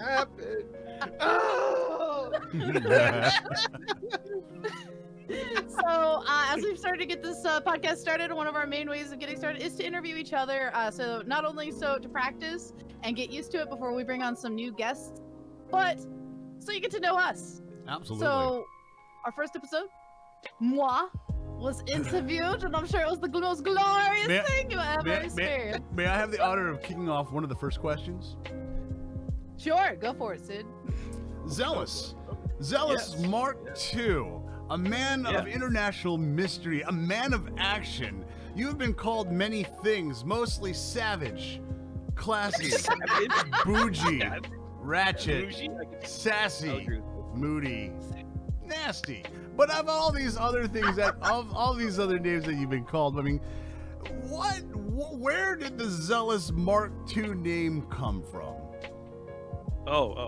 happened? Oh! So, as we've started to get this podcast started, one of our main ways of getting started is to interview each other. So, not only so to practice and get used to it before we bring on some new guests, but so you get to know us. Absolutely. So, our first episode, moi, was interviewed, and I'm sure it was the most glorious thing you ever experienced. May I have the honor of kicking off one of the first questions? Sure, go for it, Sid. Zealous. Zealous Yes. Mark II. A man of international mystery, a man of action. You have been called many things, mostly savage, classy, bougie, ratchet, Bougie, sassy, moody, nasty. But of all these other things of all these other names that you've been called, I mean, where did the Zealous Mark II name come from?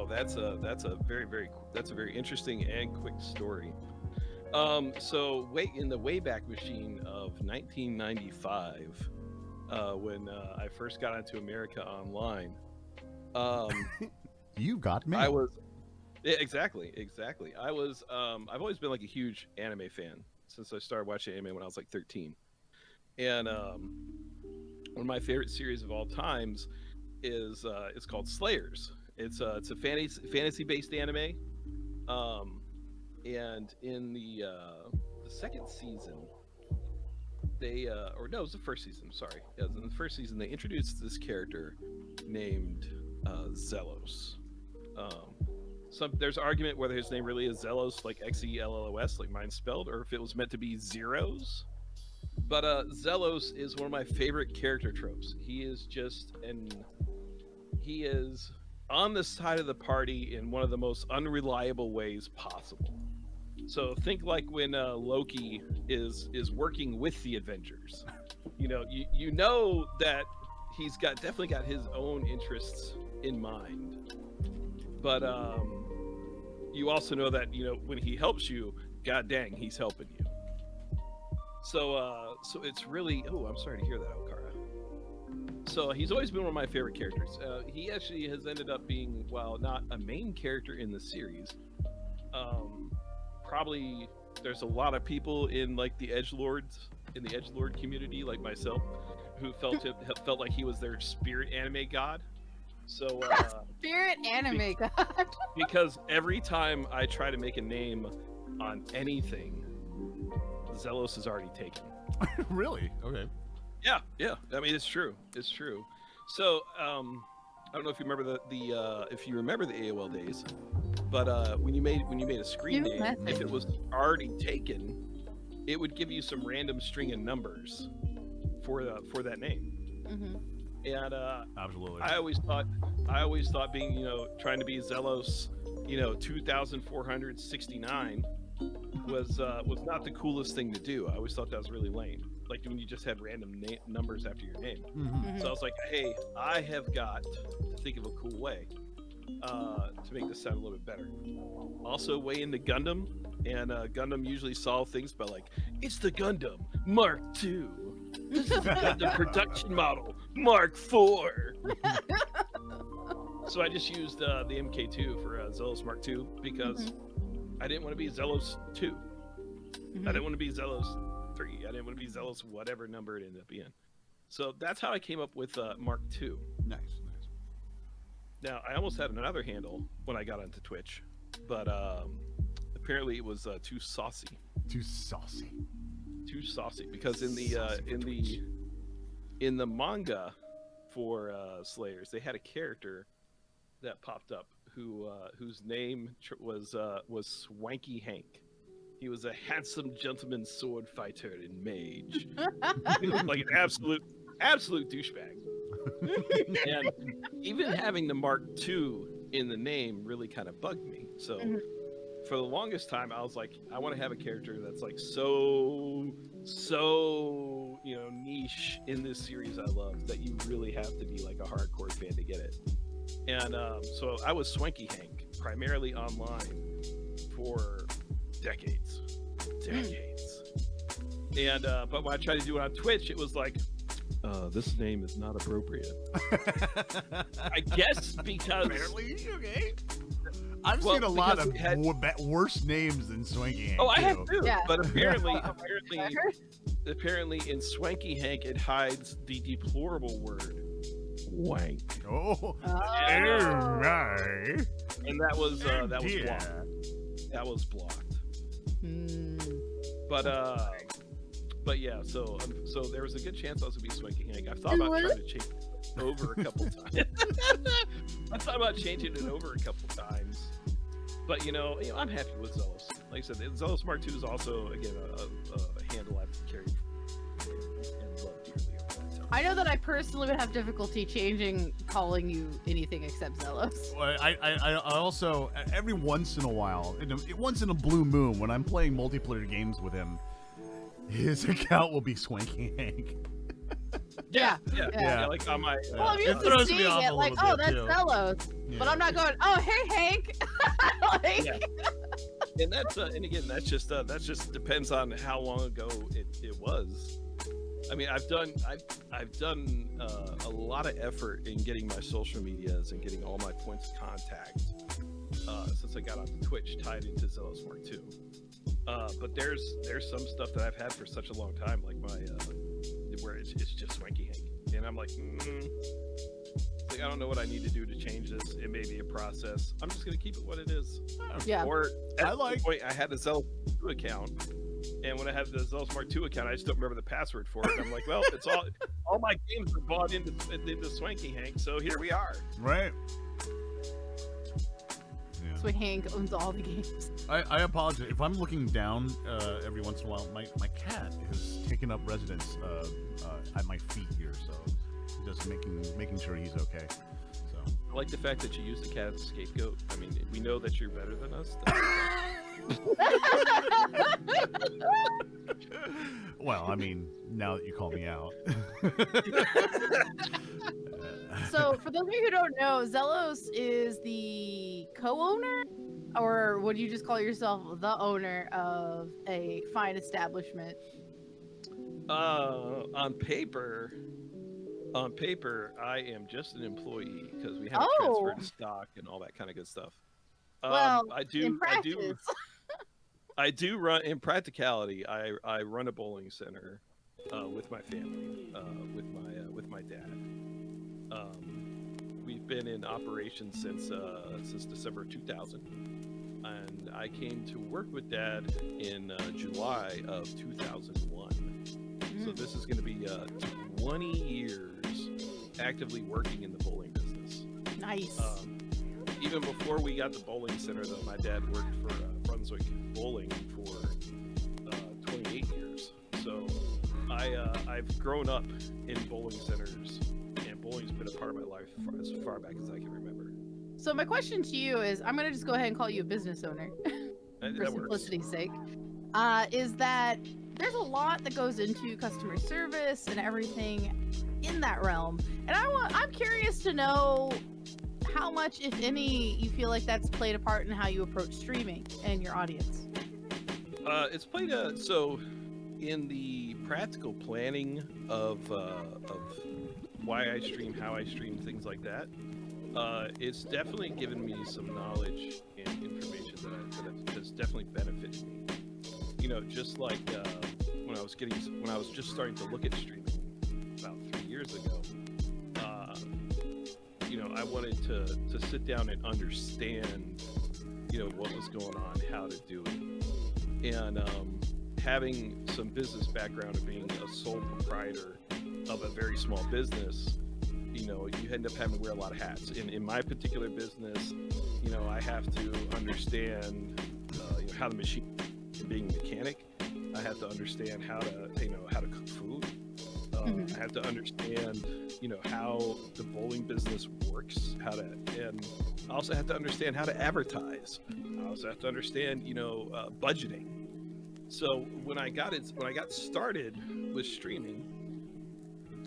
That's a very interesting and quick story. So in the Wayback Machine of 1995, when I first got onto America Online, You got me. I was exactly. I was I've always been like a huge anime fan since I started watching anime when I was like 13, and one of my favorite series of all times is it's called Slayers. It's a fantasy based anime. And in the second season, it was the first season. Sorry, in the first season they introduced this character named Zelos. There's argument whether his name really is Zelos, like Xellos, like mine's spelled, or if it was meant to be zeros. But Zelos is one of my favorite character tropes. He is on the side of the party in one of the most unreliable ways possible. So think like when Loki is working with the Avengers. You know that he's definitely got his own interests in mind. But you also know that when he helps you, god dang, he's helping you. So it's really I'm sorry to hear that, Okara. So he's always been one of my favorite characters. He actually has ended up being, while not a main character in the series, probably there's a lot of people in like the edgelord community, like myself, who felt like he was their spirit anime god. So Spirit anime god. Because every time I try to make a name on anything, Zelos is already taken. Really? Okay. Yeah. I mean, it's true. So, I don't know if you remember if you remember the AOL days, but when you made a screen name, if it was already taken, it would give you some random string of numbers for that name. Mm-hmm. And Absolutely. I always thought being trying to be Zelos, 2,469 was not the coolest thing to do. I always thought that was really lame. Like when you just had random numbers after your name. Mm-hmm. So I was like, hey, I have got to think of a cool way to make this sound a little bit better. Also, way into Gundam, and Gundam usually solve things by like, it's the Gundam Mark II. This is the Gundam production model Mark IV. So I just used the MK2 for Zealous Mark II because I didn't want to be Zealous 2. I didn't want to be Zealous 3. I didn't want to be Zealous whatever number it ended up being. So that's how I came up with Mark II. Nice. Now, I almost had another handle when I got onto Twitch, but apparently it was too saucy. Too saucy. Because in the manga for Slayers, they had a character that popped up whose name was Swanky Hank. He was a handsome gentleman sword fighter and mage. He was like an absolute douchebag. And even having the Mark II in the name really kind of bugged me. So for the longest time, I was like, I want to have a character that's like so niche in this series I love that you really have to be like a hardcore fan to get it. And so I was Swanky Hank primarily online for decades. And but when I tried to do it on Twitch, it was like, This name is not appropriate. I guess because Apparently, okay. I've Well, seen a lot because of we had- worse names than Swanky Hank. Oh, I have too. too. Yeah. But apparently in Swanky Hank it hides the deplorable word wank, Oh, Oh. right. and that was blocked. Yeah. That was blocked. Hmm. But yeah, so there was a good chance I was gonna be Swanky Hank. I've thought about trying to change it over a couple times. I thought about changing it over a couple times, but I'm happy with Zealous. Like I said, the Zealous Mark II is also again a handle I've carried and love dearly. I know that I personally would have difficulty changing calling you anything except Zealous. Well, I also every once in a while, once in a blue moon, when I'm playing multiplayer games with him, his account will be Swanky Hank. Yeah. Yeah, like on my. Well, I'm It used to throws me seeing off it a like, little oh, bit, that's too. Zealous. Yeah. But I'm not going, oh, hey, Hank. Like, Yeah. And that's and again that's just depends on how long ago it was. I mean, I've done a lot of effort in getting my social medias and getting all my points of contact since I got on Twitch tied into Zealous Mark II. But there's some stuff that I've had for such a long time, like my where it's just Swanky Hank, and I'm like, like, I don't know what I need to do to change this. It may be a process. I'm just gonna keep it what it is. yeah. Or at I like- the point I had the Zealous 2 account, and when I had the Zealous Mark II account, I just don't remember the password for it. And I'm like, well, it's all my games are bought into Swanky Hank, so here we are. Right. Yeah. So Hank owns all the games. I apologize if I'm looking down every once in a while. My cat has taken up residence at my feet here, so just making sure he's okay. So I like the fact that you use the cat as a scapegoat. I mean, we know that you're better than us. well, I mean, now that you call me out. So, for those of you who don't know, Zealous is the co-owner, or would you just call yourself the owner of a fine establishment? On paper, I am just an employee because we have Oh. transferred stock and all that kind of good stuff. Well, in I practice, do run in practicality. I run a bowling center with my family, with my dad. We've been in operation since December 2000, and I came to work with Dad in July of 2001. So this is going to be 20 years actively working in the bowling business. nice. Even before we got the bowling center, though, my dad worked for Brunswick Bowling for 28 years. So I've grown up in bowling centers, and bowling's been a part of my life as far back as I can remember. So my question to you is, I'm gonna just go ahead and call you a business owner That for works. simplicity's sake. Is that there's a lot that goes into customer service and everything in that realm, and I'm curious to know how much, if any, you feel like that's played a part in how you approach streaming and your audience. It's played so in the practical planning of why I stream, how I stream, things like that. It's definitely given me some knowledge and information that's definitely benefited me. Just like when I was just starting to look at streaming about 3 years ago. I wanted to sit down and understand, what was going on, how to do it, and having some business background of being a sole proprietor of a very small business, you end up having to wear a lot of hats. In my particular business, I have to understand, how the machine, being a mechanic, I have to understand how to cook food. I have to understand, how the bowling business works, and I also have to understand how to advertise. I also have to understand, budgeting. So when I got started with streaming,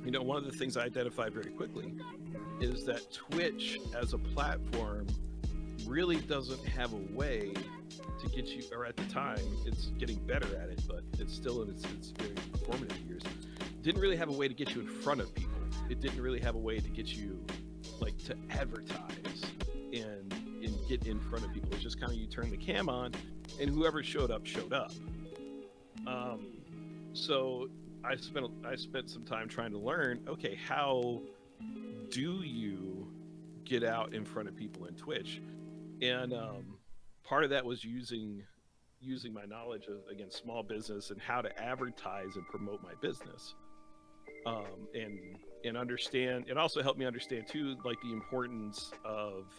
one of the things I identified very quickly is that Twitch as a platform really doesn't have a way to get you, or at the time, it's getting better at it, but it's still in its very formative years, didn't really have a way to get you in front of people. It didn't really have a way to get you like to advertise and get in front of people. It's just kind of you turn the cam on, and whoever showed up showed up. So I spent some time trying to learn. Okay, how do you get out in front of people in Twitch? And part of that was using my knowledge of, again, small business and how to advertise and promote my business, and understand. It also helped me understand too, like the importance of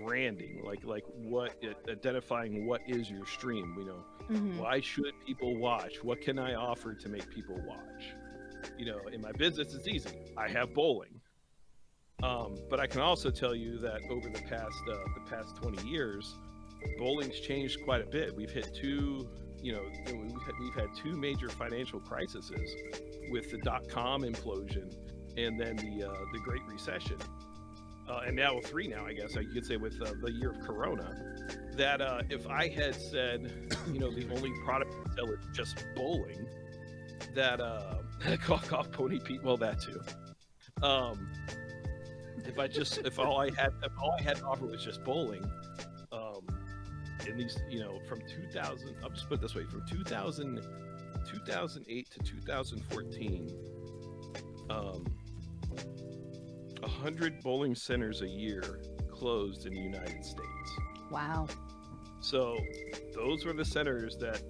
branding, like what identifying what is your stream. Why should people watch? What can I offer to make people watch? In my business, it's easy. I have bowling, but I can also tell you that over the past 20 years, bowling's changed quite a bit. We've hit we've had two major financial crises, with the .com implosion and then the Great Recession, and now three. Now I guess you could say with the year of Corona, that if I had said the only product to sell is just bowling, that cough pony Pete, well, that too. If all I had to offer was just bowling, in these, from 2000, I'll just put it this way, from 2008 to 2014, 100 bowling centers a year closed in the United States. Wow. So those were the centers that,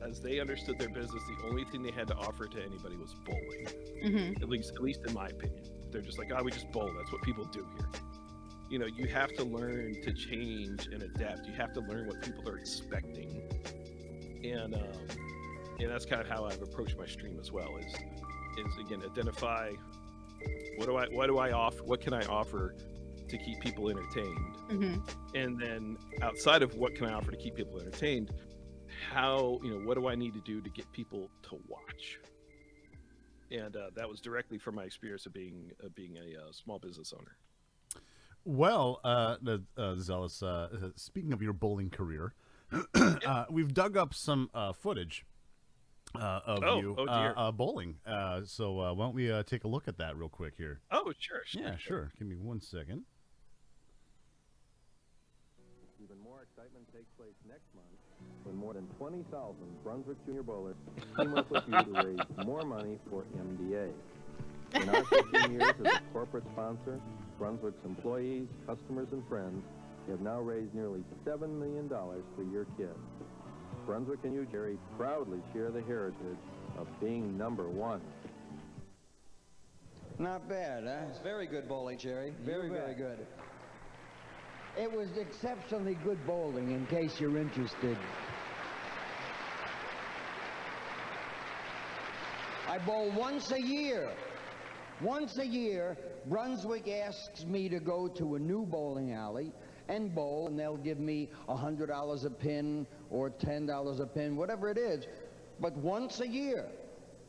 as they understood their business, the only thing they had to offer to anybody was bowling. At least in my opinion. They're just like, we just bowl. That's what people do here. You have to learn to change and adapt. You have to learn what people are expecting, and that's kind of how I've approached my stream as well. Is again, identify what do I offer? What can I offer to keep people entertained? And then outside of what can I offer to keep people entertained, how what do I need to do to get people to watch? And that was directly from my experience of being a small business owner. Well, Zealous, speaking of your bowling career, we've dug up some footage of you bowling. So why don't we take a look at that real quick here? Oh, sure. Yeah, sure. Give me 1 second. Even more excitement takes place next month when more than 20,000 Brunswick junior bowlers team up with you to raise more money for MDA. In our 15 years as a corporate sponsor, Brunswick's employees, customers, and friends have now raised nearly $7 million for your kids. Brunswick and you, Jerry, proudly share the heritage of being #1. Not bad, huh? It's very good bowling, Jerry. Very, very good. It was exceptionally good bowling, in case you're interested. I bowl once a year. Once a year, Brunswick asks me to go to a new bowling alley and bowl, and they'll give me $100 a pin or $10 a pin, whatever it is. But once a year,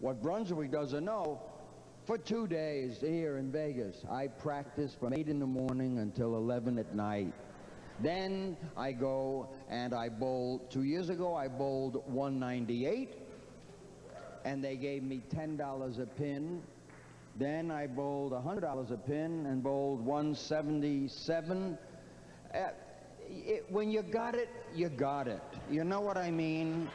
what Brunswick doesn't know, for 2 days here in Vegas, I practice from 8 in the morning until 11 at night. Then I go and I bowl. 2 years ago, I bowled 198, and they gave me $10 a pin. Then I bowled $100 a pin and bowled 177. When you got it, you got it. You know what I mean?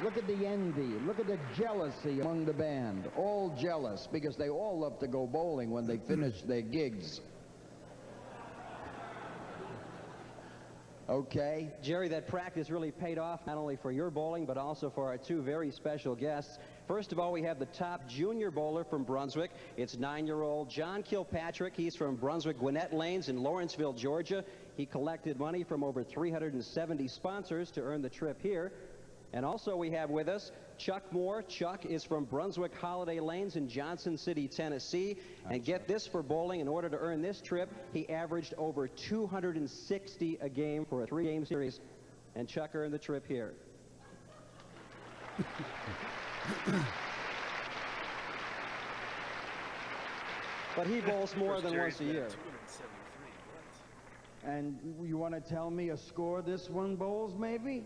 Look at the envy. Look at the jealousy among the band. All jealous because they all love to go bowling when they finish their gigs. Okay. Jerry, that practice really paid off, not only for your bowling, but also for our two very special guests. First of all, we have the top junior bowler from Brunswick. It's 9-year-old John Kilpatrick. He's from Brunswick Gwinnett Lanes in Lawrenceville, Georgia. He collected money from over 370 sponsors to earn the trip here. And also we have with us Chuck Moore. Chuck is from Brunswick Holiday Lanes in Johnson City, Tennessee. And get this, for bowling, in order to earn this trip, he averaged over 260 a game for a 3-game series. And Chuck earned the trip here. But he bowls more than once a year. And you want to tell me a score this one bowls, maybe?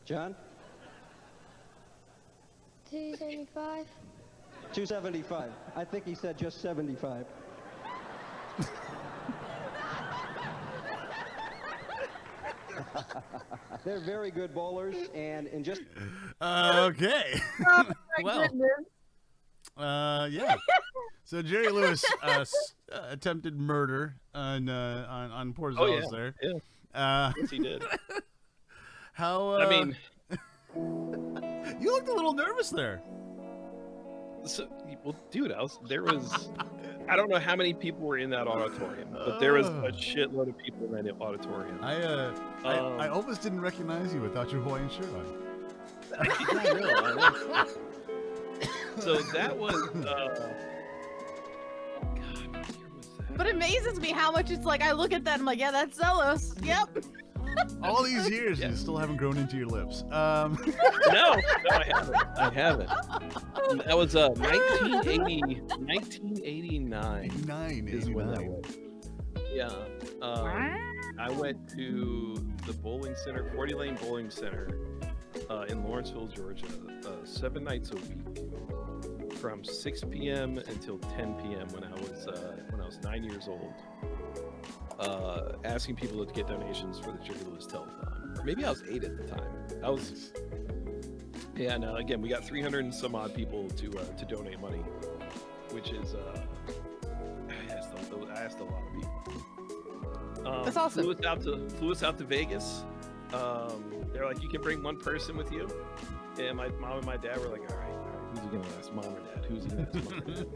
John? 275. 275. I think he said just 75. They're very good bowlers, and in just Okay. Oh, my Well. goodness. Yeah. So Jerry Lewis attempted murder on poor Oh yeah, Zealous there. yeah. Yes, he did. How? I mean, you looked a little nervous there. so, well, dude, there was. I don't know how many people were in that auditorium, but there was a shitload of people in that auditorium. I almost didn't recognize you without your Hawaiian shirt on. I know. So that was. God, what year was that? But it amazes me how much it's like, I look at that and I'm like, yeah, that's Zealous. Yep. All these years, you still haven't grown into your lips. No, I haven't. I haven't. That was 1989 is when that was. Yeah. I went to the bowling center, 40 Lane Bowling Center, in Lawrenceville, Georgia, 7 nights a week, from 6 p.m. until 10 p.m. when I was 9 years old. Asking people to get donations for the Jerry Lewis Telethon. Or maybe I was 8 at the time. And again, we got 300 and some odd people to donate money, which is I asked a lot of people. That's awesome. Flew us out to Vegas. They're like, you can bring one person with you, and my mom and my dad were like, all right, who's he gonna ask, mom or dad? Who's he gonna ask, mom or dad?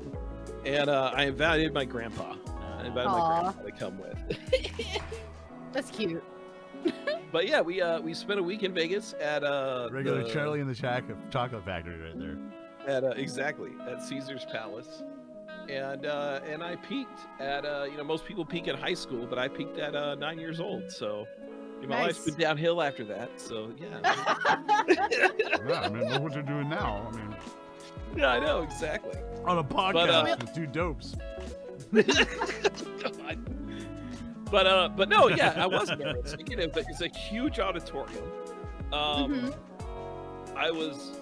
And I invited my grandpa. I invited my grandpa to come with. That's cute. But yeah, we spent a week in Vegas at Regular Charlie and the Chocolate Factory right there. At exactly at Caesar's Palace, and I peaked at most people peak at high school, but I peaked at 9 years old. So my life's been downhill after that. So yeah. Yeah, I mean, look what you're doing now. I mean, yeah, I know exactly. On a podcast with two dopes. But no, yeah, I was nervous. Again, it's a huge auditorium. I was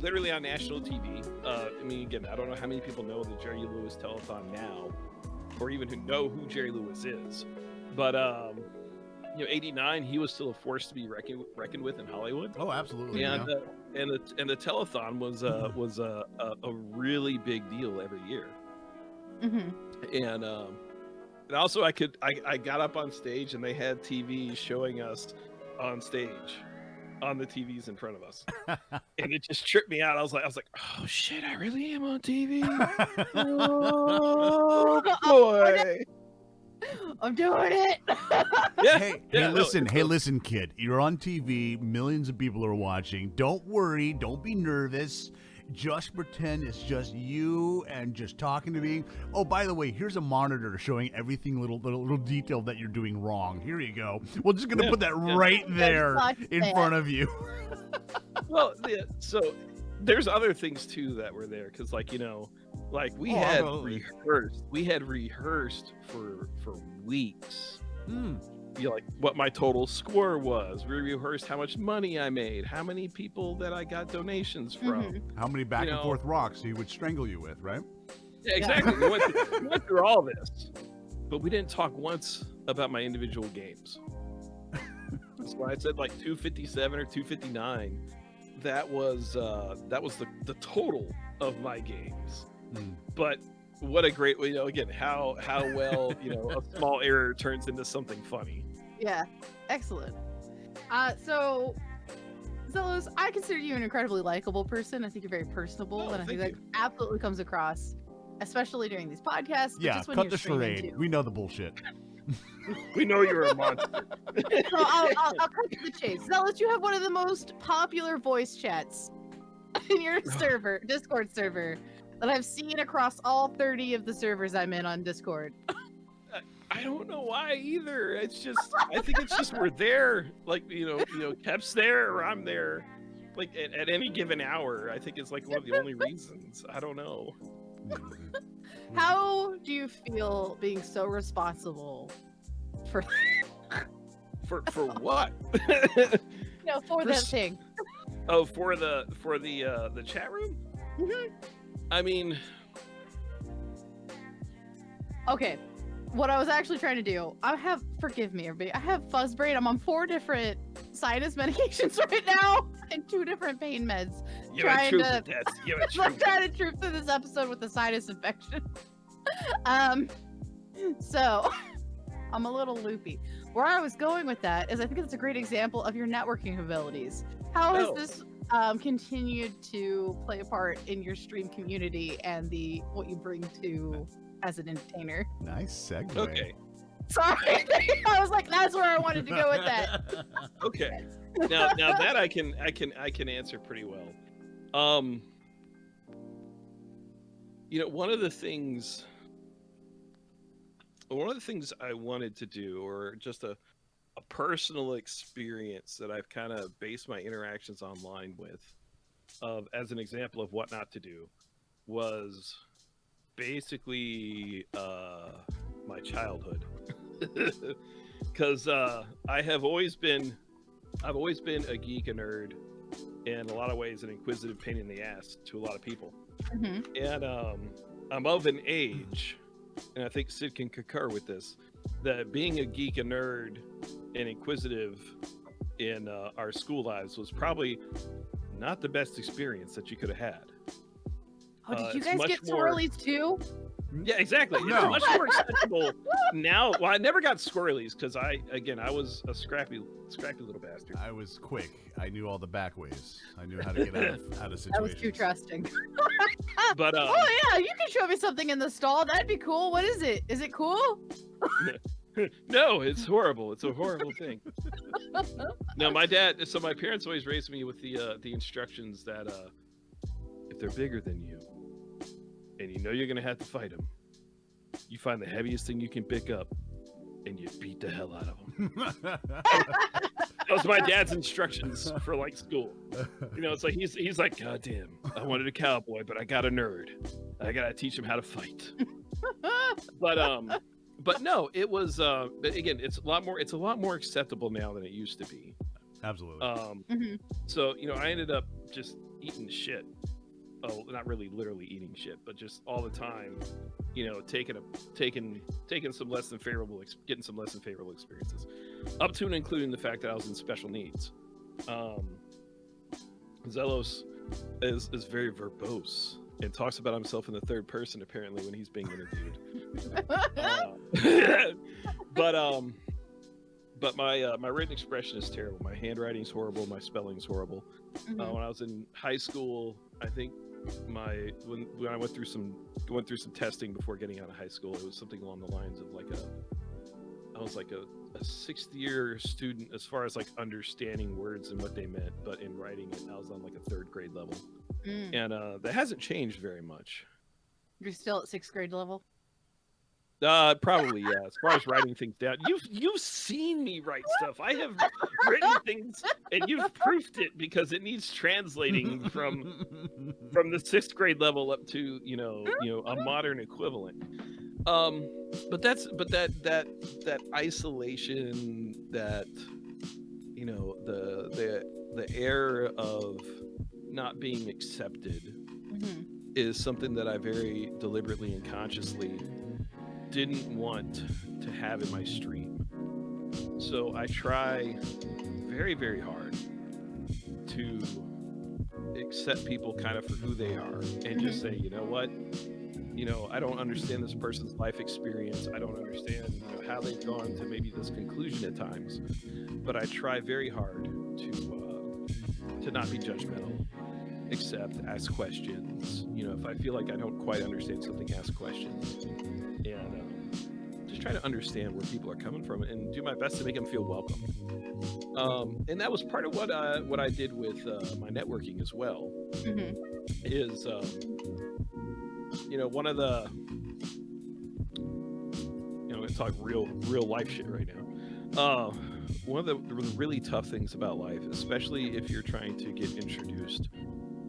literally on national TV. I mean, again, I don't know how many people know the Jerry Lewis Telethon now, or even who know who Jerry Lewis is. But 89, he was still a force to be reckoned with in Hollywood. Oh, absolutely. And the telethon was a really big deal every year. And also I got up on stage and they had TV showing us on stage on the TVs in front of us. And it just tripped me out. I was like, oh shit, I really am on TV. Oh boy. I'm doing it. Yeah. Hey, listen, kid. You're on TV. Millions of people are watching. Don't worry. Don't be nervous. Just pretend it's just you and just talking to me. Oh, by the way, here's a monitor showing everything little detail that you're doing wrong. Here you go. We're just gonna put that right there in front of you. Well, yeah, so there's other things too that were there because, we had rehearsed for weeks. What my total score was. We rehearsed how much money I made, how many people that I got donations from, how many back and forth rocks he would strangle you with, right? Yeah, exactly. We went through all this, but we didn't talk once about my individual games. That's why I said 257 or 259. That was the total of my games. But what a great way, again, how well, a small error turns into something funny. Yeah, excellent. So, Zealous, I consider you an incredibly likable person. I think you're very personable, and I think that absolutely comes across, especially during these podcasts. Yeah, just when cut you're the charade. We know the bullshit. We know you're a monster. So I'll cut to the chase. Zealous, you have one of the most popular voice chats in your Discord server, that I've seen across all 30 of the servers I'm in on Discord. I don't know why either. It's just, I think it's just we're there. Kep's there or I'm there. At any given hour. I think it's one of the only reasons. I don't know. How do you feel being so responsible for for what? for that thing? Oh, for the chat room. Mhm. I mean, Okay, what I was actually trying to do, forgive me, everybody, I have fuzz brain. I'm on 4 different sinus medications right now and 2 different pain meds. you're a trooper, Tess. You're a I'm trooper. trying to troop through this episode with a sinus infection. So I'm a little loopy. Where I was going with that is I think it's a great example of your networking abilities. How has Oh. this continued to play a part in your stream community and what you bring to as an entertainer? Nice segue. Okay. Sorry, I was like, that's where I wanted to go with that. Okay. Now that I can answer pretty well. You know, one of the things I wanted to do, or just a personal experience that I've kind of based my interactions online with, as an example of what not to do, was basically my childhood. Because I've always been a geek, a nerd, in a lot of ways an inquisitive pain in the ass to a lot of people. Mhm. And I'm of an age, and I think Sid can concur with this, that being a geek, a nerd, and inquisitive in our school lives was probably not the best experience that you could have had. Oh, did you It's guys much get more- swirlies too? Yeah, exactly. No. It's much more acceptable now. Well, I never got squirrelies because I was a scrappy little bastard. I was quick. I knew all the back ways. I knew how to get out of situations. That was too trusting. But Oh yeah, you can show me something in the stall. That'd be cool. What is it? Is it cool? no, it's horrible. It's a horrible thing. No, my parents always raised me with the instructions that if they're bigger than you, and you know you're gonna have to fight them, you find the heaviest thing you can pick up, and you beat the hell out of them. That was my dad's instructions for like school. You know, it's like he's like, God damn, I wanted a cowboy, but I got a nerd. I gotta teach him how to fight. But no, it was. But again, it's a lot more acceptable now than it used to be. Absolutely. Mhm. So you know, I ended up just eating shit. Oh, not really literally eating shit, but just all the time. You know, taking some less than favorable, getting some less than favorable experiences, up to and including the fact that I was in special needs. Zelos is very verbose and talks about himself in the third person apparently when he's being interviewed. But my written expression is terrible. My handwriting's horrible. My spelling's horrible. Mhm. When I was in high school, I think when I went through some testing before getting out of high school, it was something along the lines of I was like a 6th year student as far as like understanding words and what they meant, but in writing it, I was on like a 3rd grade level, Mm. and that hasn't changed very much. You're still at 6th grade level. Probably, yeah. As far as writing things down, you've seen me write stuff. I have written things, and you've proofed it because it needs translating from the 6th grade level up to you know a modern equivalent. But that isolation, that you know the air of not being accepted Mhm. is something that I very deliberately and consciously didn't want to have in my stream. So I try very, very hard to accept people kind of for who they are and just say, you know what, I don't understand this person's life experience. I don't understand how they've gone to maybe this conclusion at times, but I try very hard to not be judgmental, except ask questions. If I feel like I don't quite understand something, ask questions, and just try to understand where people are coming from and do my best to make them feel welcome. And that was part of what I did with my networking as well. Mhm. Is one of the I'm gonna talk real life shit right now. One of the really tough things about life, especially if you're trying to get introduced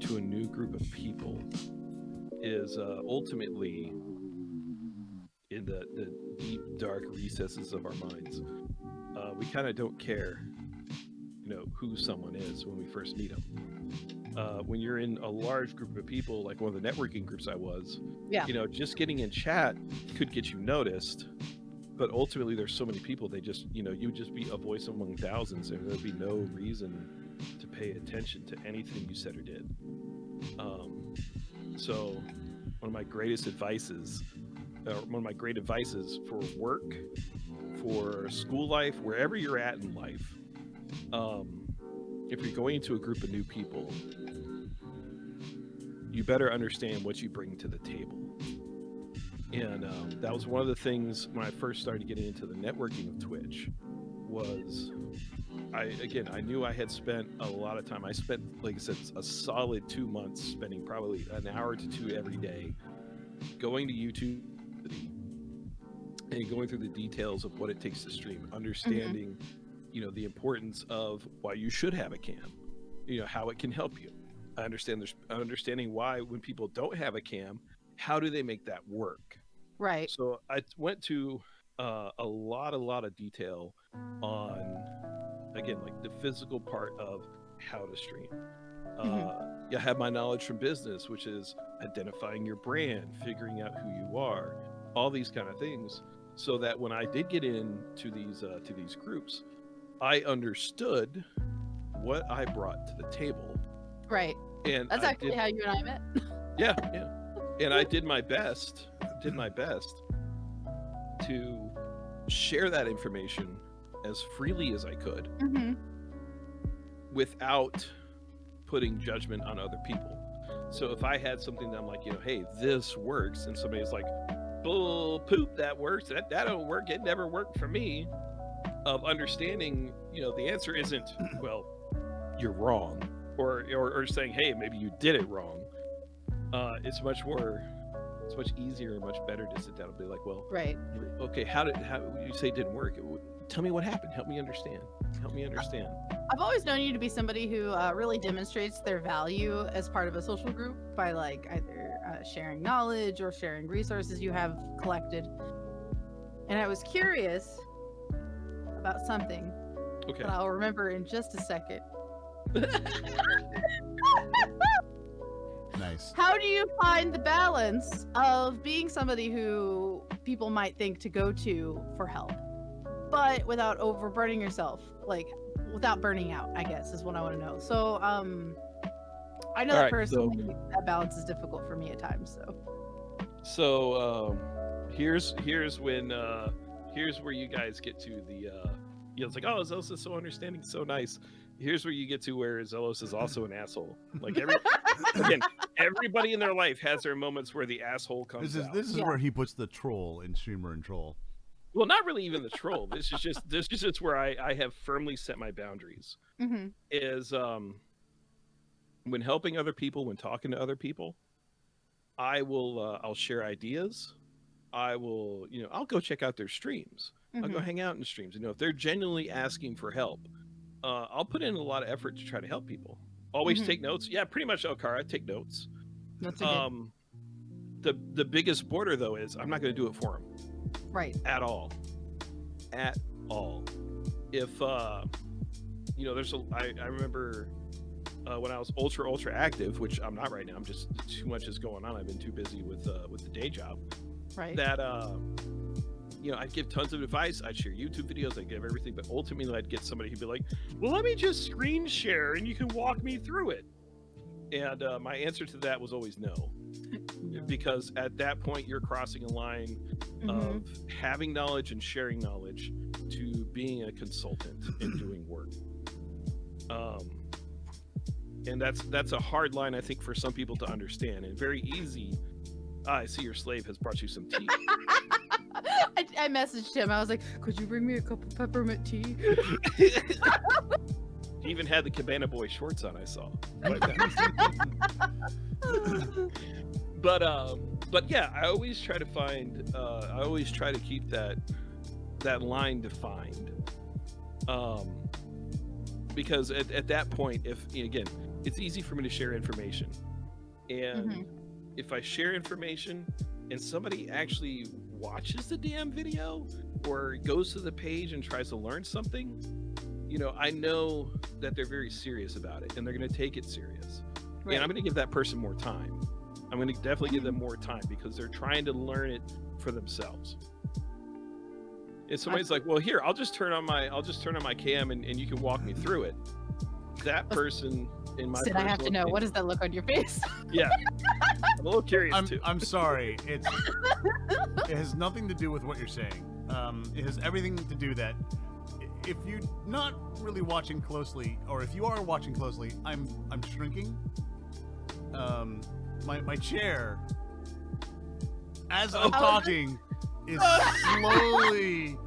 to a new group of people, is ultimately in the deep dark recesses of our minds, we kind of don't care who someone is when we first meet them. when you're in a large group of people, like one of the networking groups I was, Yeah. you know, just getting in chat could get you noticed. But ultimately, there's so many people, they just, you know, you would just be a voice among thousands, and there'd be no reason to pay attention to anything you said or did. So one of my great advices for work, for school life, wherever you're at in life, if you're going into a group of new people, you better understand what you bring to the table. And that was one of the things when I first started getting into the networking of Twitch. Was I knew I had spent a lot of time. I spent, like I said, a solid 2 months spending probably an hour to two every day going to YouTube and going through the details of what it takes to stream, understanding, you know, the importance of why you should have a cam, you know, how it can help you. Understanding why when people don't have a cam, how do they make that work? Right. So I went to a lot of detail on, again, like the physical part of how to stream. I have my knowledge from business, which is identifying your brand, figuring out who you are, all these kind of things, so that when I did get into these groups, I understood what I brought to the table. Right. And that's actually how you and I met. Yeah. And I did my best to share that information as freely as I could, without putting judgment on other people. So if I had something that I'm like, you know, hey, this works, and somebody's like, bull poop, that works, that don't work, it never worked for me, of understanding, you know, the answer isn't, well, you're wrong, or saying, hey, maybe you did it wrong. It's much easier and much better to sit down and be like, well, right, okay, how you say it didn't work? Tell me what happened. Help me understand. I've always known you to be somebody who really demonstrates their value as part of a social group by like either sharing knowledge or sharing resources you have collected. And I was curious about something that I'll remember in just a second. Nice. How do you find the balance of being somebody who people might think to go to for help, but without overburdening yourself, like without burning out, I guess is what I want to know. So I know that personally that balance is difficult for me at times. So here's where you guys get to the you know, it's like, oh, Zelos is so understanding, so nice. Here's where you get to where Zelos is also an asshole. Like everybody in their life has their moments where the asshole comes out. This is where he puts the troll in streamer and troll. Well, not really even the troll. This is just where I have firmly set my boundaries. Is when helping other people, when talking to other people, I'll share ideas. I'll go check out their streams. I'll go hang out in streams. You know, if they're genuinely asking for help, I'll put in a lot of effort to try to help people. Always take notes. Yeah, pretty much, Elkara, take notes. That's good. The biggest border though is I'm not going to do it for them. Right. At all. If you know, I remember when I was ultra active, which I'm not right now. I'm just too much is going on. I've been too busy with the day job. Right. That you know, I'd give tons of advice. I'd share YouTube videos. I'd give everything, but ultimately I'd get somebody who'd be like, well, let me just screen share and you can walk me through it. And my answer to that was always no. Because at that point you're crossing a line of having knowledge and sharing knowledge to being a consultant and doing work. And that's a hard line, I think, for some people to understand, and very easy. I see your slave has brought you some tea. I messaged him. I was like, could you bring me a cup of peppermint tea? He even had the Cabana Boy shorts on, I saw. But yeah, I always try to keep that line defined. Because at that point, it's easy for me to share information. And if I share information and somebody actually watches the damn video or goes to the page and tries to learn something, I know that they're very serious about it and they're going to take it serious. Right. And I'm going to give that person more time. I'm going to definitely give them more time because they're trying to learn it for themselves. If somebody's like, well, here, I'll just turn on my cam and you can walk me through it. That person in my Sid, I have to know, opinion, what is that look on your face? Yeah. I'm a little curious too. I'm sorry. It has nothing to do with what you're saying. It has everything to do that if you're not really watching closely, or if you are watching closely, I'm shrinking. My chair, as I'm talking, is slowly.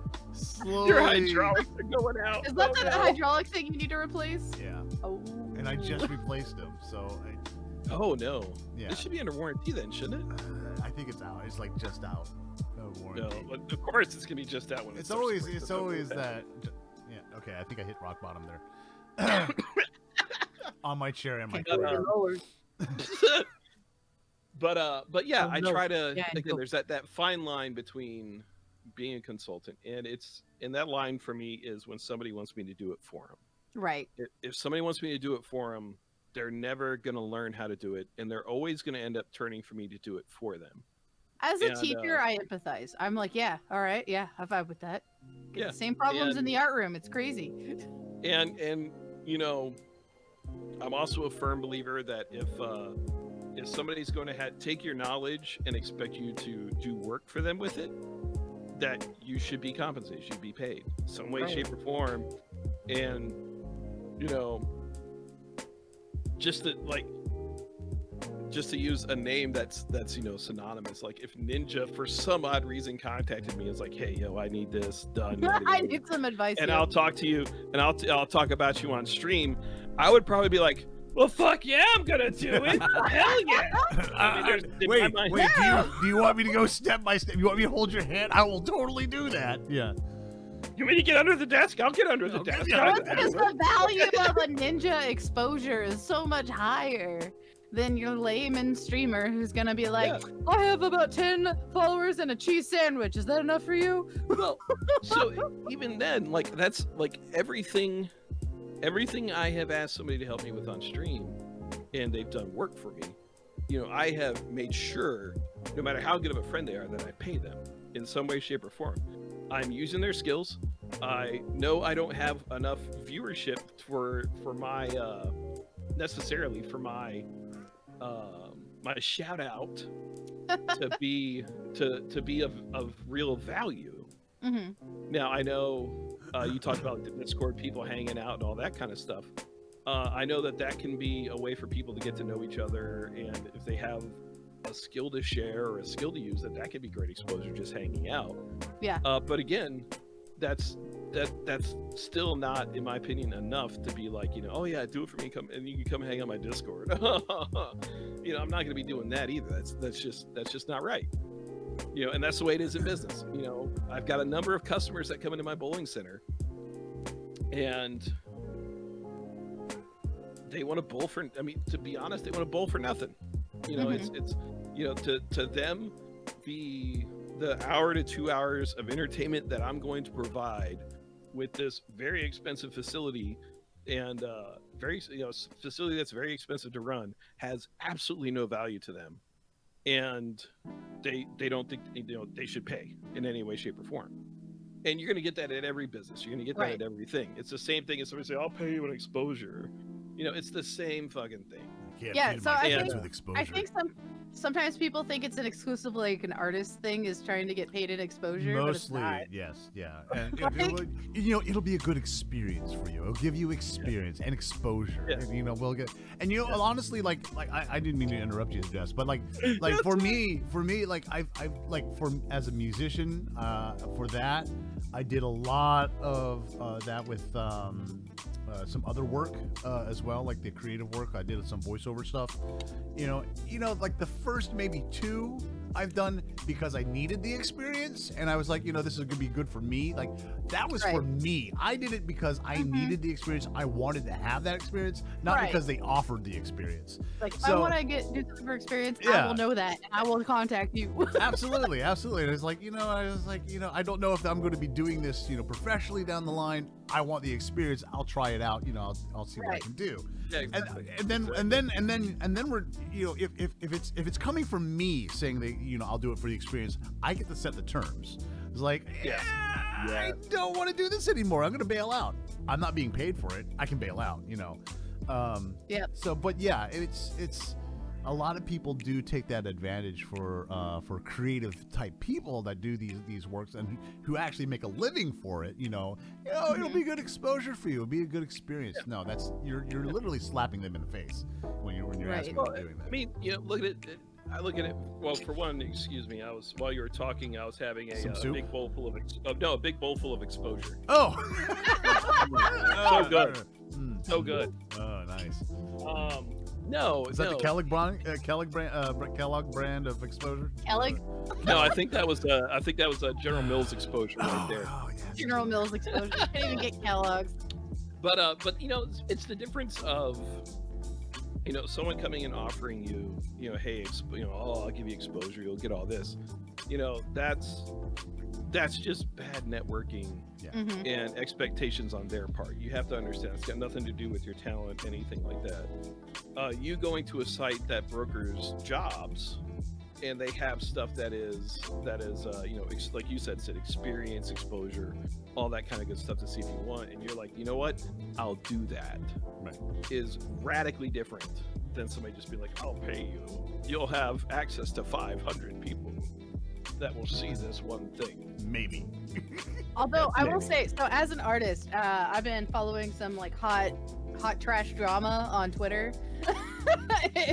Your hydraulics are going out. Is that the hydraulic thing you need to replace? Yeah. Oh. And I just replaced them, so. Oh no. Yeah. It should be under warranty then, shouldn't it? I think it's out. It's like just out of warranty. No, but of course it's gonna be just that one. It's always that. Yeah. Okay. I think I hit rock bottom there. On my chair and my. But yeah, I try to. Yeah, again, there's that fine line between being a consultant, and that line for me is when somebody wants me to do it for them. Right. If somebody wants me to do it for them, they're never going to learn how to do it, and they're always going to end up turning for me to do it for them. As a teacher, I empathize. I'm like, yeah, all right, yeah, I vibe with that. Get the same problems in the art room. It's crazy. And I'm also a firm believer that if somebody's going to take your knowledge and expect you to do work for them with it, that you should be compensated, you should be paid some way, shape, or form. And just to use a name that's synonymous, like if Ninja for some odd reason contacted me, it's like, hey, yo, I need this done. I need some advice. And I'll talk to you, and I'll talk about you on stream. I would probably be like, well, fuck yeah, I'm gonna do it. Hell yeah. Wait. Do you want me to go step by step? You want me to hold your hand? I will totally do that. Yeah. You mean to get under the desk? I'll get under the desk. Because the value of a ninja exposure is so much higher than your layman streamer who's gonna be like, I have about 10 followers and a cheese sandwich. Is that enough for you? Well, so even then, like, that's like everything I have asked somebody to help me with on stream, and they've done work for me, I have made sure, no matter how good of a friend they are, that I pay them in some way, shape, or form. I'm using their skills. I know I don't have enough viewership for my necessarily for my my shout out to be of real value. Mm-hmm. Now I know you talked about the Discord, people hanging out and all that kind of stuff. I know that can be a way for people to get to know each other, and if they have a skill to share or a skill to use, that could be great exposure just hanging out. Yeah. But again, that's still not, in my opinion, enough to be like, oh yeah, do it for me, come and you can come hang on my Discord. I'm not going to be doing that either. That's just not right. And that's the way it is in business. I've got a number of customers that come into my bowling center, and they want to bowl for. I mean, to be honest, they want to bowl for nothing. It's to them, the hour to 2 hours of entertainment that I'm going to provide with this very expensive facility, and facility that's very expensive to run, has absolutely no value to them, and they don't think they should pay in any way, shape, or form. And you're going to get that at every business. You're going to get that at everything. It's the same thing as somebody say, I'll pay you an exposure. It's the same fucking thing. Yeah, so I think sometimes people think it's an exclusive, like an artist thing is trying to get paid in exposure. Mostly, but it's not. yes, yeah, and it'll be a good experience for you. It'll give you experience and exposure. Yeah. And, we'll get, and honestly, like I didn't mean to interrupt you, Jess, but like for me, like I've as a musician, for that, I did a lot of that with some other work as well, like the creative work. I did some voiceover stuff. Like the first maybe 2 I've done because I needed the experience, and I was like, this is gonna be good for me. Like that was for me. I did it because I needed the experience. I wanted to have that experience, not because they offered the experience. Like if I want to do something for experience, I will know that, and I will contact you. Absolutely. And it's like, I was like, I don't know if I'm going to be doing this, professionally down the line. I want the experience. I'll try it out. You know, I'll see what I can do. Yeah, exactly. And then we're, you know, if it's coming from me saying that, you know, I'll do it for the experience, I get to set the terms. It's like, I don't want to do this anymore. I'm going to bail out. I'm not being paid for it. I can bail out, you know. So, but yeah, it's a lot of people do take that advantage for creative type people that do these works and who actually make a living for it. You know, it'll be good exposure for you. It'll be a good experience. Yeah. No, that's you're literally slapping them in the face when you're asking them to doing that. I mean, you know, look at it. I look at it. Well, for one, excuse me. While you were talking, I was having a big bowl full of a big bowl full of exposure. Oh, so good, so good. Oh, nice. No, is that the Kellogg brand of exposure? Kellogg? No, I think that was General Mills exposure right there. Oh, yes. General Mills exposure. Can't even get Kellogg's. But you know, it's the difference of, you know, someone coming and offering you, you know, hey, I'll give you exposure, you'll get all this. You know, that's just bad networking and expectations on their part. You have to understand it's got nothing to do with your talent, anything like that. You going to a site that brokers jobs, and they have stuff that is you know, like you said, experience, exposure, all that kind of good stuff to see if you want, and you're like, you know what, I'll do that. Right. Is radically different than somebody just be like, I'll pay you. You'll have access to 500 people that will see this one thing. Maybe. Although I will say, so as an artist, I've been following some like hot trash drama on Twitter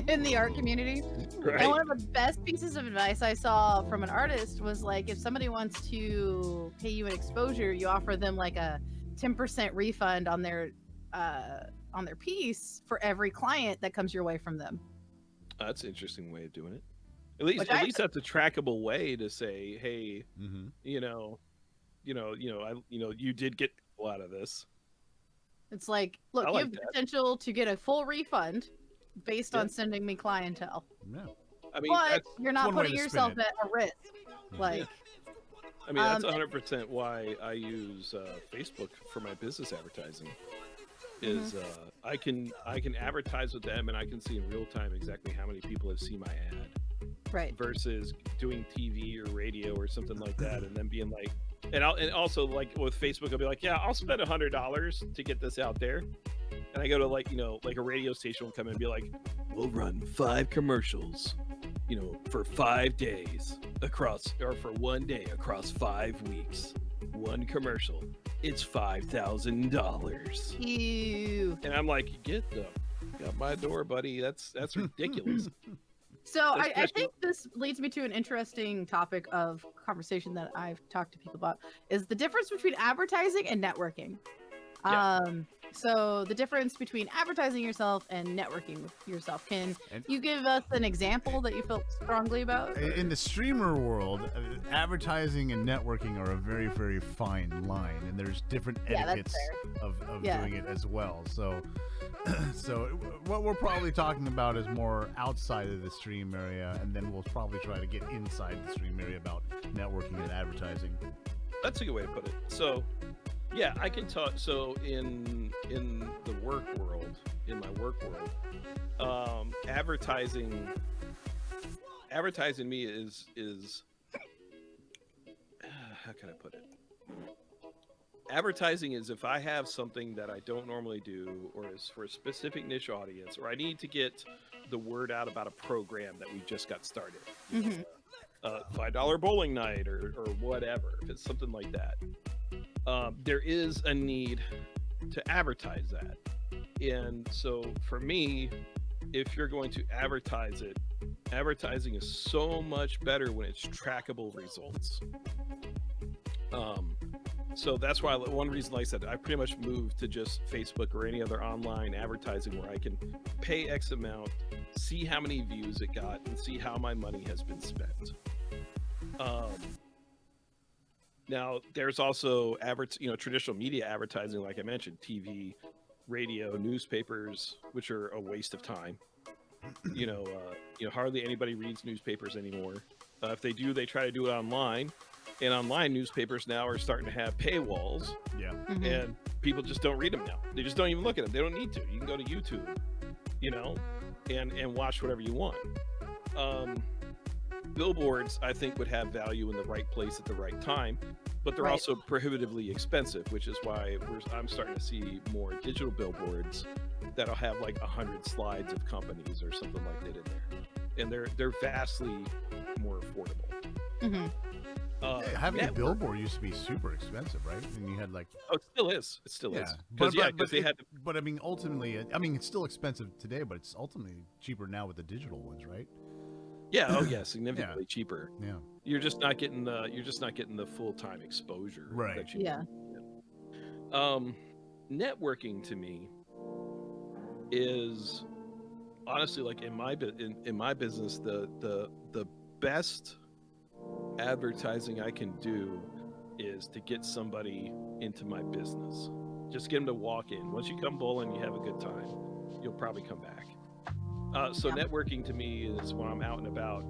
in the art community. Right. And one of the best pieces of advice I saw from an artist was like, if somebody wants to pay you an exposure, you offer them like a 10% refund on their piece for every client that comes your way from them. That's an interesting way of doing it. At least that's a trackable way to say, hey, you did get people out of this. It's like, look, you have the potential to get a full refund based on sending me clientele. Yeah. I mean, but you're not putting yourself at a risk. Like, I mean, that's 100% why I use Facebook for my business advertising. Is I can advertise with them, and I can see in real time exactly how many people have seen my ad. Right. Versus doing TV or radio or something like that, and then being like, and also like with Facebook, I'll be like, yeah, I'll spend $100 to get this out there, and I go to like a radio station will come in and be like, we'll run 5 commercials, for 5 days for 1 day across 5 weeks, 1 commercial. It's $5,000. Ew. And I'm like, get out my door, buddy. That's ridiculous. So I think this leads me to an interesting topic of conversation that I've talked to people about, is the difference between advertising and networking. Yeah. So the difference between advertising yourself and networking with yourself. Can you give us an example that you felt strongly about? In the streamer world, advertising and networking are a very, very fine line, and there's different etiquettes of doing it as well. So what we're probably talking about is more outside of the stream area, and then we'll probably try to get inside the stream area about networking and advertising. That's a good way to put it. So, yeah, I can talk. So in the work world, in my work world, advertising me is how can I put it? Advertising is if I have something that I don't normally do, or is for a specific niche audience, or I need to get the word out about a program that we just got started. Mm-hmm. $5 bowling night or whatever, if it's something like that. There is a need to advertise that. And so for me, if you're going to advertise it, advertising is so much better when it's trackable results. So that's why one reason, like I said, I pretty much moved to just Facebook or any other online advertising where I can pay X amount, see how many views it got, and see how my money has been spent. Now there's also traditional media advertising, like I mentioned, TV, radio, newspapers, which are a waste of time. Hardly anybody reads newspapers anymore. If they do, they try to do it online. And online newspapers now are starting to have paywalls. Yeah. Mm-hmm. And people just don't read them now. They just don't even look at them. They don't need to. You can go to YouTube, you know, and watch whatever you want. Billboards, I think, would have value in the right place at the right time, but they're also prohibitively expensive, which is why I'm starting to see more digital billboards that'll have like 100 slides of companies or something like that in there, and they're vastly more affordable. Having a billboard used to be super expensive, right? And you had like it still is. It still is. But I mean, ultimately, I mean, it's still expensive today, but it's ultimately cheaper now with the digital ones, right? Yeah. Oh, yeah. Significantly cheaper. Yeah. You're just not getting the full-time exposure. Right. That you get. Networking to me is honestly, like in my business, the best advertising I can do is to get somebody into my business. Just get them to walk in. Once you come bowling, you have a good time, you'll probably come back. So networking to me is when I'm out and about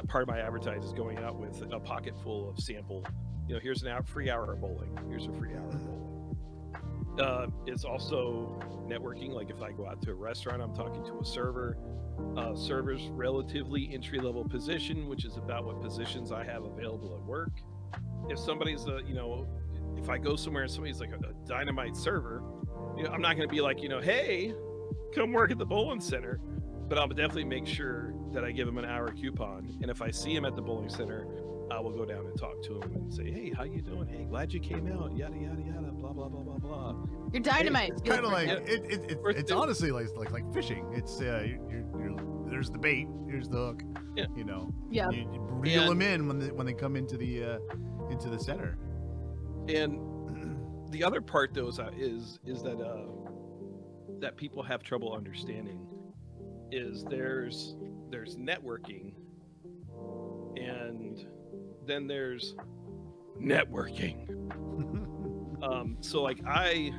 part of my advertising is going out with a pocket full of sample. You know, here's a free hour of bowling. Here's a free hour of bowling. It's also networking. Like if I go out to a restaurant, I'm talking to a server. Server's relatively entry-level position, which is about what positions I have available at work. If somebody's if I go somewhere and somebody's like a dynamite server, you know, I'm not going to be like, hey, come work at the bowling center, but I'll definitely make sure that I give him an hour coupon. And if I see him at the bowling center, I will go down and talk to him and say, hey, how you doing? Hey, glad you came out. Yada yada yada. Blah blah blah blah blah. You're dynamite. It's kind of like it's honestly like fishing. It's there's the bait, here's the hook. Yeah. You know. Yeah. You reel them in when they come into the center. And the other part though is that people have trouble understanding is there's networking, and then there's networking. So like I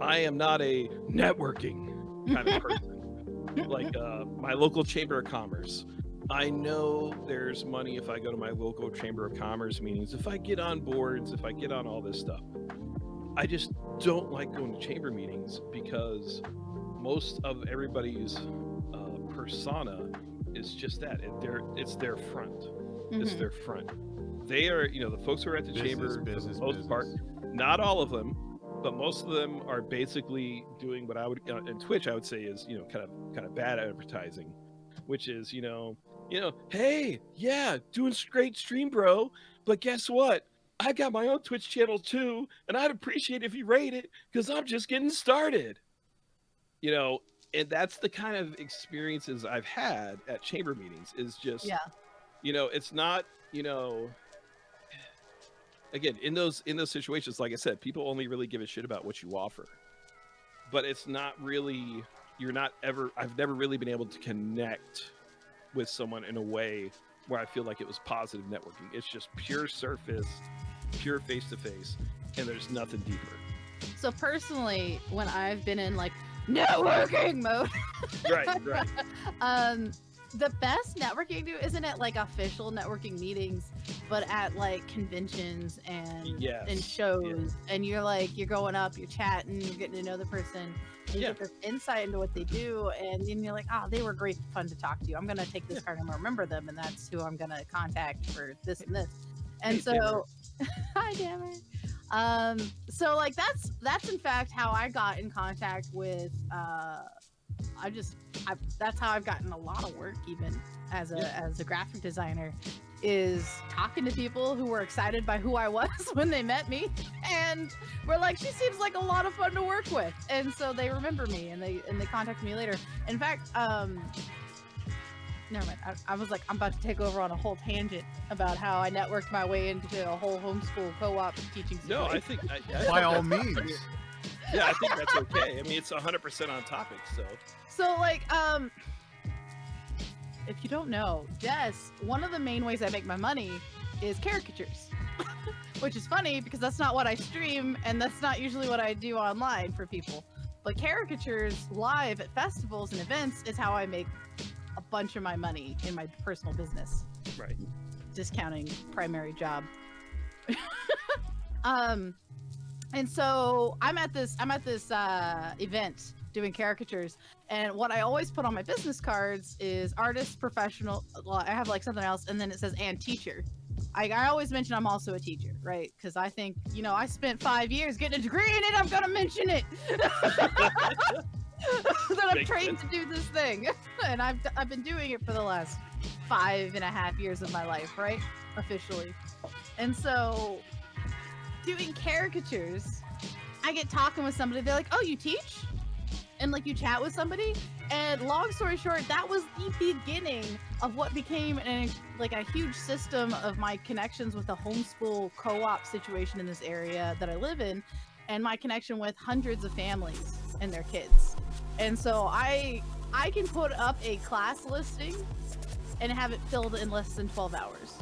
am not a networking kind of person. Like my local chamber of commerce, I know there's money if I go to my local chamber of commerce meetings, if I get on boards, if I get on all this stuff. I just don't like going to chamber meetings because most of everybody's persona is just that. It's their front. It's their front. They are, the folks who are at the chamber, for the most part, not all of them, but most of them are basically doing what I would, in Twitch, I would say is, kind of bad advertising, which is, hey, yeah, doing great stream, bro. But guess what? I got my own Twitch channel too, and I'd appreciate it if you rate it because I'm just getting started. And that's the kind of experiences I've had at chamber meetings is just, it's not, again, in those situations, like I said, people only really give a shit about what you offer, but it's not really, I've never really been able to connect with someone in a way where I feel like it was positive networking. It's just pure surface, pure face-to-face, and there's nothing deeper. So personally, when I've been in like networking mode, right. The best networking do isn't at like official networking meetings, but at like conventions and shows, and you're going up, you're chatting, you're getting to know the person, and you get this insight into what they do, and then you're like, oh, they were great fun to talk to. I'm gonna take this card and remember them, and that's who I'm gonna contact for this and this. And so hi Dammer. So like that's in fact how I got in contact with that's how I've gotten a lot of work, even as a graphic designer, is talking to people who were excited by who I was when they met me, and were like, she seems like a lot of fun to work with, and so they remember me and they contact me later. In fact, never mind. I was like, I'm about to take over on a whole tangent about how I networked my way into a whole homeschool co-op teaching. No, I think by all means. Yeah, I think that's okay. I mean, it's 100% on topic, So like, if you don't know, Jess, one of the main ways I make my money is caricatures, which is funny because that's not what I stream, and that's not usually what I do online for people. But caricatures live at festivals and events is how I make a bunch of my money in my personal business. Right. Discounting primary job. And so I'm at this event doing caricatures, and what I always put on my business cards is artist, professional. Well, I have like something else, and then it says and teacher. I always mention I'm also a teacher, right? Because I think, I spent 5 years getting a degree in it. I'm gonna mention it. That I'm trained to do this thing, and I've been doing it for the last 5.5 years of my life, right? Officially. And so doing caricatures, I get talking with somebody. They're like, "Oh, you teach?" And like you chat with somebody. And long story short, that was the beginning of what became a huge system of my connections with the homeschool co-op situation in this area that I live in, and my connection with hundreds of families and their kids. And so I can put up a class listing and have it filled in less than 12 hours.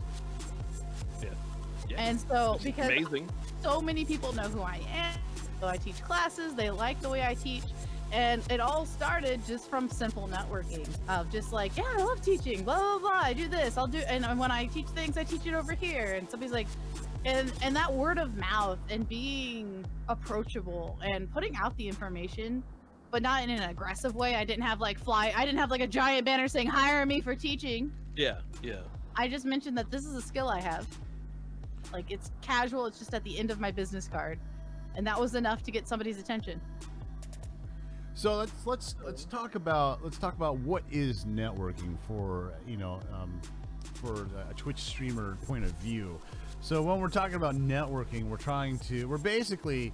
Yeah. And so because amazing. So many people know who I am, so I teach classes, they like the way I teach. And it all started just from simple networking of just like, yeah, I love teaching, blah, blah, blah, I do this, I'll do, and when I teach things, I teach it over here. And somebody's like, and that word of mouth and being approachable and putting out the information, but not in an aggressive way. I didn't have like a giant banner saying, hire me for teaching. Yeah. I just mentioned that this is a skill I have. Like, it's casual, it's just at the end of my business card. And that was enough to get somebody's attention. So let's talk about what is networking for for a Twitch streamer point of view. So when we're talking about networking, we're basically,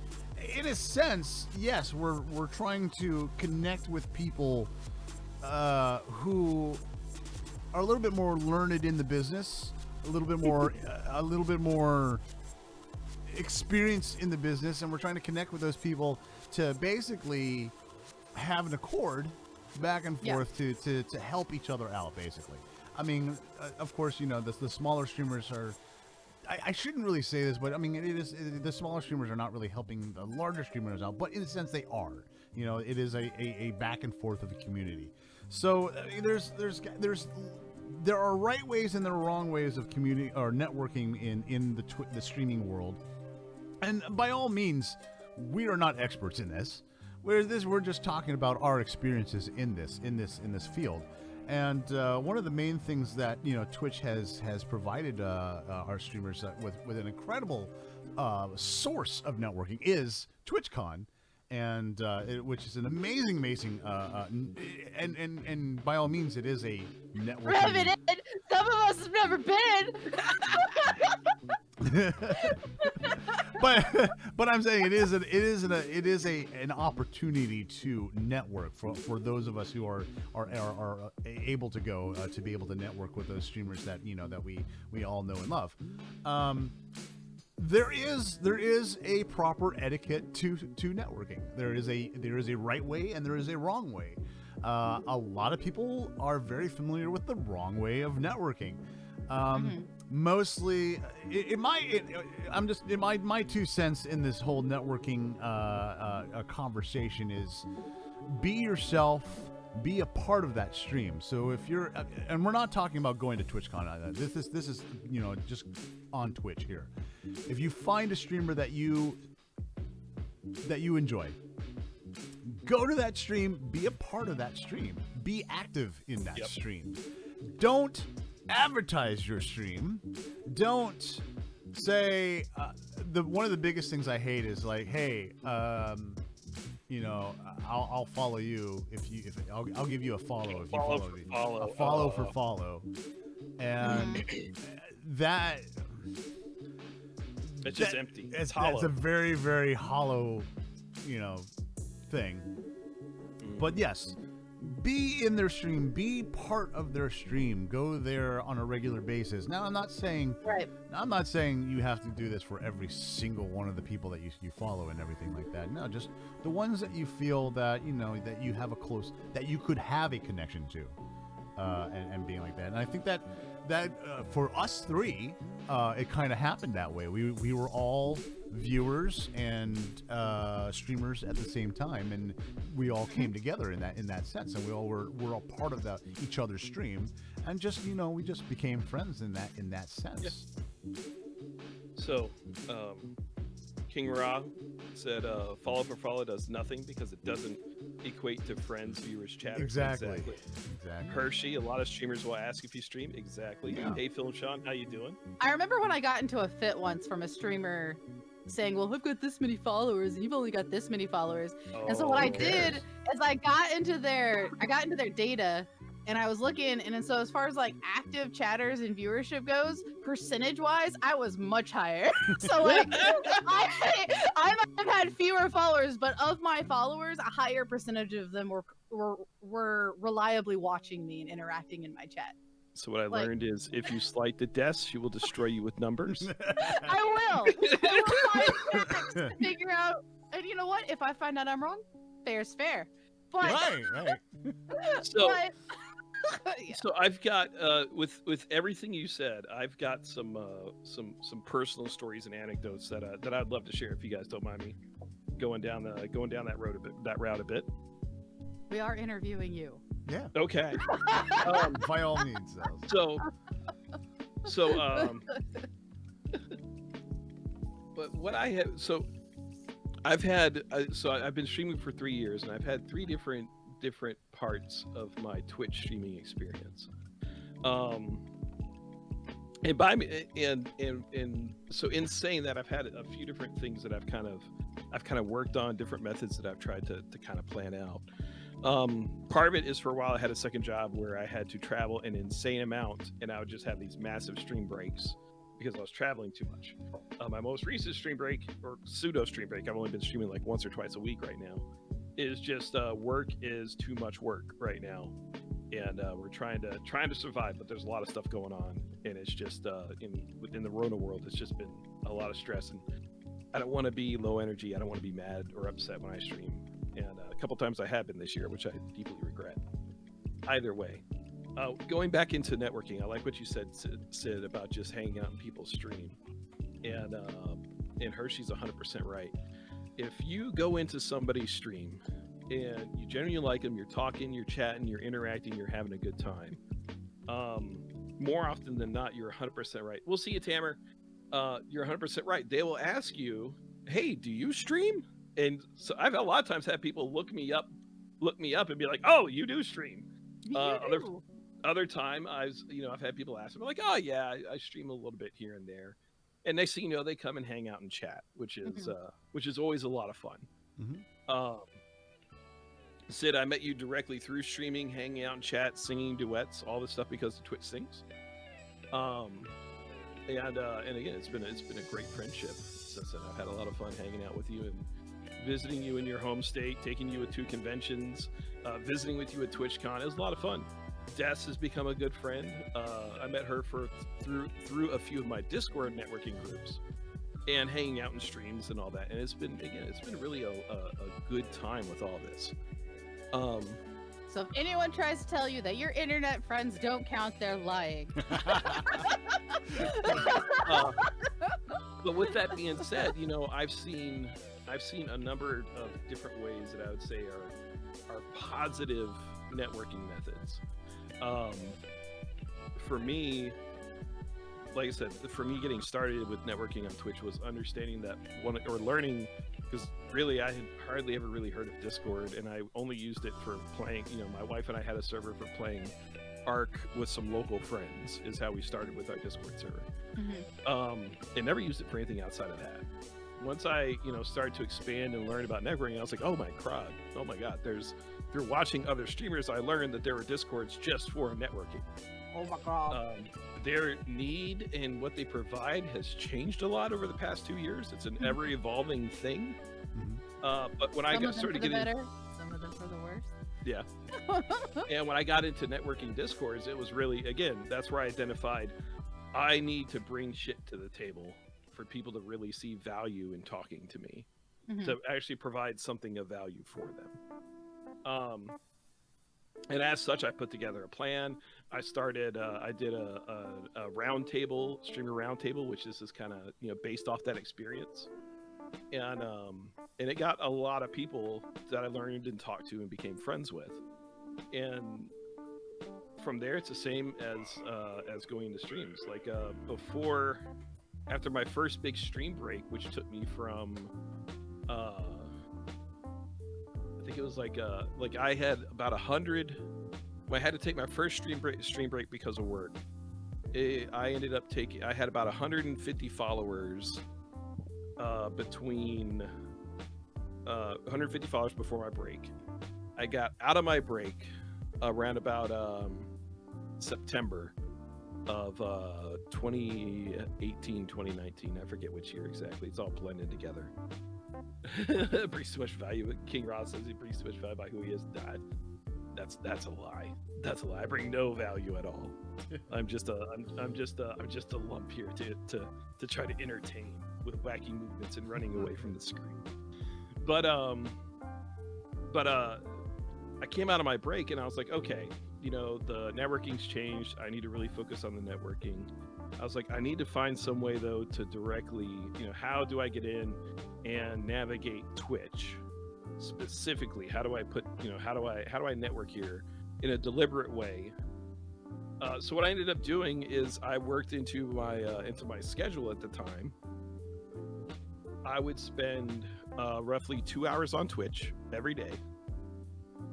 in a sense, yes, we're trying to connect with people who are a little bit more learned in the business, a little bit more experienced in the business, and we're trying to connect with those people to basically have an accord back and forth to help each other out, basically. I mean, of course, the smaller streamers are, I shouldn't really say this, but I mean, the smaller streamers are not really helping the larger streamers out, but in a sense they are. It is a back and forth of a community. So there are right ways and there are wrong ways of community or networking in the streaming world. And by all means, we are not experts in this. We're just talking about our experiences in this field. And one of the main things that Twitch has provided our streamers with an incredible source of networking is TwitchCon, and which is an amazing and by all means it is a networking. Some of us have never been. but I'm saying it is an opportunity to network for those of us who are able to go to be able to network with those streamers that that we all know and love. There is a proper etiquette to networking. There is a right way and there is a wrong way. A lot of people are very familiar with the wrong way of networking. Mostly, my 2 cents in this whole networking conversation is be yourself, be a part of that stream. So if you're, and we're not talking about going to TwitchCon. This is just on Twitch here. If you find a streamer that you enjoy, go to that stream, be a part of that stream, be active in that stream. Don't advertise your stream. Don't say one of the biggest things I hate is like, hey, I'll follow you if I'll give you a follow if you follow me. A follow for follow, and that it's just empty. It's hollow. It's a very, very hollow, thing. But yes, be in their stream, be part of their stream, go there on a regular basis. Now, I'm not saying you have to do this for every single one of the people that you follow and everything like that. No, just the ones that you feel that that you have that you could have a connection to, and being like that. And I think that for us three, it kind of happened that way. We were all viewers and streamers at the same time, and we all came together in that sense, and we're all part of each other's stream, and just we just became friends in that sense. So King Ra said, "Follow for follow does nothing because it doesn't equate to friends, viewers, chatters." Exactly. Hershey, a lot of streamers will ask if you stream. Exactly. Yeah. Hey, Phil and Sean, how you doing? I remember when I got into a fit once from a streamer saying, well, I've got this many followers and you've only got this many followers. And so what I did is I got into their data and I was looking, and so as far as like active chatters and viewership goes, percentage wise, I was much higher. So like I might have had fewer followers, but of my followers, a higher percentage of them were reliably watching me and interacting in my chat. So what I learned is if you slight the desk, she will destroy you with numbers. I will find facts to figure out, and you know what? If I find out I'm wrong, fair's fair. But Right. So, so I've got with everything you said, I've got some personal stories and anecdotes that I'd love to share if you guys don't mind me going down that route a bit. We are interviewing you. Yeah. Okay. By all means. But what I have, I've had, I've been streaming for 3 years, and I've had 3 different parts of my Twitch streaming experience. And by me, and so in saying that, I've had a few different things that I've kind of worked on, different methods that I've tried to kind of plan out. Part of it is, for a while I had a second job where I had to travel an insane amount, and I would just have these massive stream breaks because I was traveling too much. My most recent stream break, or pseudo stream break, I've only been streaming like once or twice a week right now, is just work is too much work right now, and we're trying to survive, but there's a lot of stuff going on, and it's just within the Rona world, it's just been a lot of stress, and I don't want to be low energy. I don't want to be mad or upset when I stream. And a couple times I have been this year, which I deeply regret. Either way, going back into networking, I like what you said, Sid, about just hanging out in people's stream. And Hershey's 100% right. If you go into somebody's stream and you genuinely like them, you're talking, you're chatting, you're interacting, you're having a good time, more often than not, you're 100% right. We'll see you, Tamer. You're 100% right. They will ask you, hey, do you stream? And so I've a lot of times had people look me up and be like, oh, you do stream. Other time I've had people ask me, like, oh yeah, I stream a little bit here and there. And next thing you know, they come and hang out and chat, which is always a lot of fun. Mm-hmm. Sid, I met you directly through streaming, hanging out and chat, singing duets, all this stuff because of Twitch sings. And again, it's been a great friendship since then. I've had a lot of fun hanging out with you and visiting you in your home state, taking you to conventions, visiting with you at TwitchCon. It was a lot of fun. Des has become a good friend. I met her through a few of my Discord networking groups and hanging out in streams and all that. And it's been really a good time with all this. So if anyone tries to tell you that your internet friends don't count, they're lying. But with that being said, I've seen a number of different ways that I would say are positive networking methods. For me, like I said, for me getting started with networking on Twitch was understanding that learning, because really I had hardly ever really heard of Discord, and I only used it for playing. My wife and I had a server for playing Ark with some local friends, is how we started with our Discord server. Mm-hmm. And never used it for anything outside of that. Once I, started to expand and learn about networking, I was like, oh my God, through watching other streamers, I learned that there were Discords just for networking. Oh my God. Their need and what they provide has changed a lot over the past 2 years. It's an ever evolving thing. Mm-hmm. But when I started getting better, some of them for the worse. Yeah. And when I got into networking Discords, it was really, again, that's where I identified I need to bring shit to the table for people to really see value in talking to me, to actually provide something of value for them. And as such, I put together a plan. I started, I did a roundtable, streamer roundtable, which is kind of, based off that experience. And it got a lot of people that I learned and talked to and became friends with. And from there, it's the same as going to streams. Like before after my first big stream break, which took me from, I think it was like I had about 100. When I had to take my first stream break because of work. I ended up I had about 150 followers between 150 followers before my break. I got out of my break around about September of 2018, 2019. I forget which year exactly. It's all blended together. Brings too much value. King Ross says he brings too much value by who he is. That's a lie. That's a lie. I bring no value at all. I'm just a lump here to try to entertain with wacky movements and running away from the screen. But I came out of my break and I was like, okay, you know, the networking's changed. I need to really focus on the networking. I was like, I need to find some way though to directly, you know, how do I get in and navigate Twitch? Specifically, how do I put, you know, how do I network here in a deliberate way? So what I ended up doing is I worked into my schedule at the time. I would spend roughly 2 hours on Twitch every day,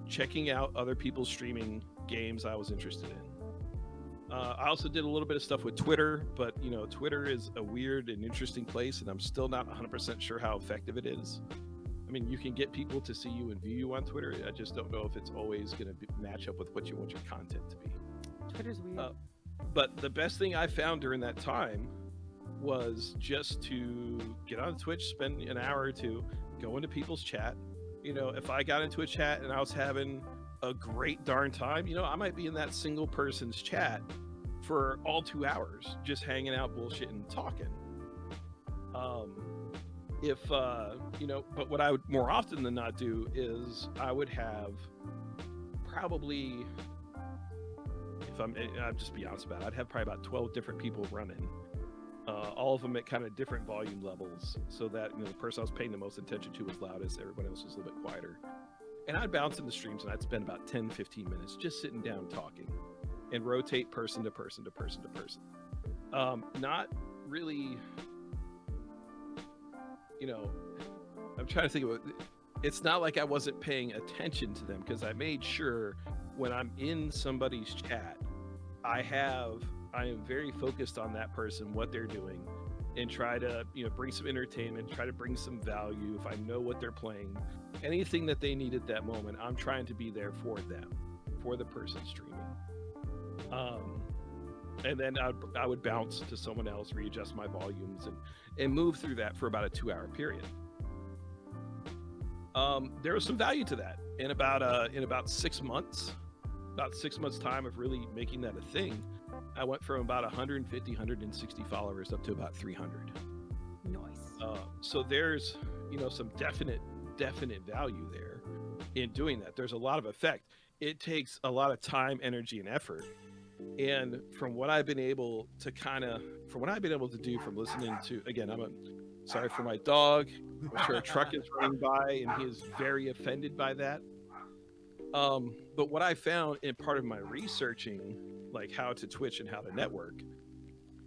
checking out other people's streaming games I was interested in. I also did a little bit of stuff with Twitter, but you know, Twitter is a weird and interesting place, and I'm still not 100% sure how effective it is. I mean, you can get people to see you and view you on Twitter. I just don't know if it's always going to match up with what you want your content to be. Twitter's weird. But the best thing I found during that time was just to get on Twitch, spend an hour or two, go into people's chat. You know, if I got into a chat and I was having a great darn time, you know, I might be in that single person's chat for all 2 hours, just hanging out, bullshitting, talking. If you know, but what I would more often than not do is I would have probably, if I'll just be honest about it, I'd have probably about 12 different people running, all of them at kind of different volume levels, so that, you know, the person I was paying the most attention to was loudest, everyone else was a little bit quieter. And I'd bounce in the streams and I'd spend about 10-15 minutes just sitting down talking and rotate person to person to person to person. Not really, you know, I'm trying to think of it. It's not like I wasn't paying attention to them, because I made sure when I'm in somebody's chat, I am very focused on that person, what they're doing, and try to, you know, bring some entertainment, try to bring some value. If I know what they're playing, anything that they need at that moment, I'm trying to be there for them, for the person streaming. And then I would bounce to someone else, readjust my volumes, and move through that for about a 2 hour period. There was some value to that. In about 6 months, about 6 months time of really making that a thing, I went from about 150, 160 followers up to about 300. Nice. So there's, you know, some definite value there in doing that. There's a lot of effect. It takes a lot of time, energy, and effort. And from what I've been able to do from listening to, again, sorry for my dog. I'm sure a truck is running by and he is very offended by that. But what I found in part of my researching, like how to Twitch and how to network,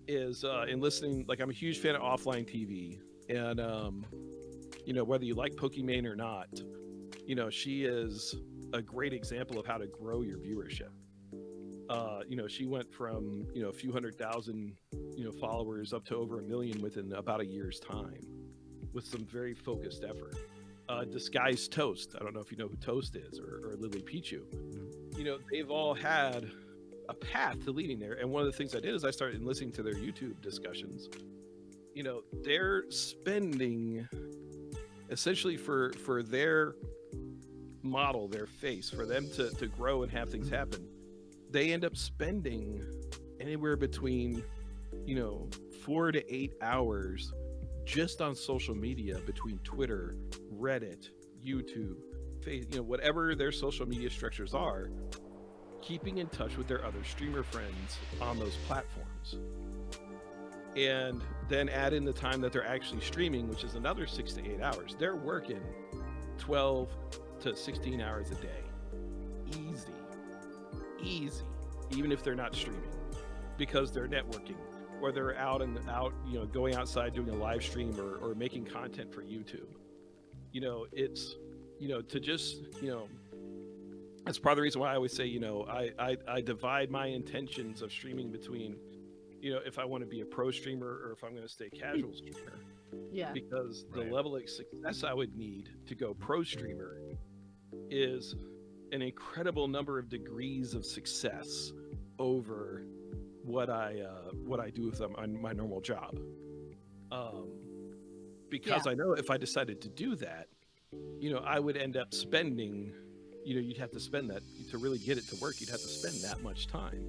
is in listening, like I'm a huge fan of offline TV. And, you know, whether you like Pokimane or not, you know, she is a great example of how to grow your viewership. You know, she went from, you know, a few 100,000, you know, followers up to over 1 million within about a year's time with some very focused effort. Disguised Toast, I don't know if you know who Toast is, or Lily Pichu. You know, they've all had a path to leading there. And one of the things I did is I started listening to their YouTube discussions. You know, they're spending essentially for their model, their face, for them to grow and have things happen. They end up spending anywhere between, you know, 4 to 8 hours just on social media, between Twitter, Reddit, YouTube, Facebook, you know, whatever their social media structures are, keeping in touch with their other streamer friends on those platforms. And then add in the time that they're actually streaming, which is another 6 to 8 hours. They're working 12 to 16 hours a day. Easy, even if they're not streaming, because they're networking, or they're out, going outside doing a live stream or making content for YouTube. It's, to just, that's part of the reason why I always say, I divide my intentions of streaming between, if I want to be a pro streamer or if I'm going to stay casual streamer. Yeah. Because the level of success I would need to go pro streamer is an incredible number of degrees of success over what I do with my normal job. Because I know if I decided to do that, I would end up spending, you'd have to spend that to really get it to work. You'd have to spend that much time.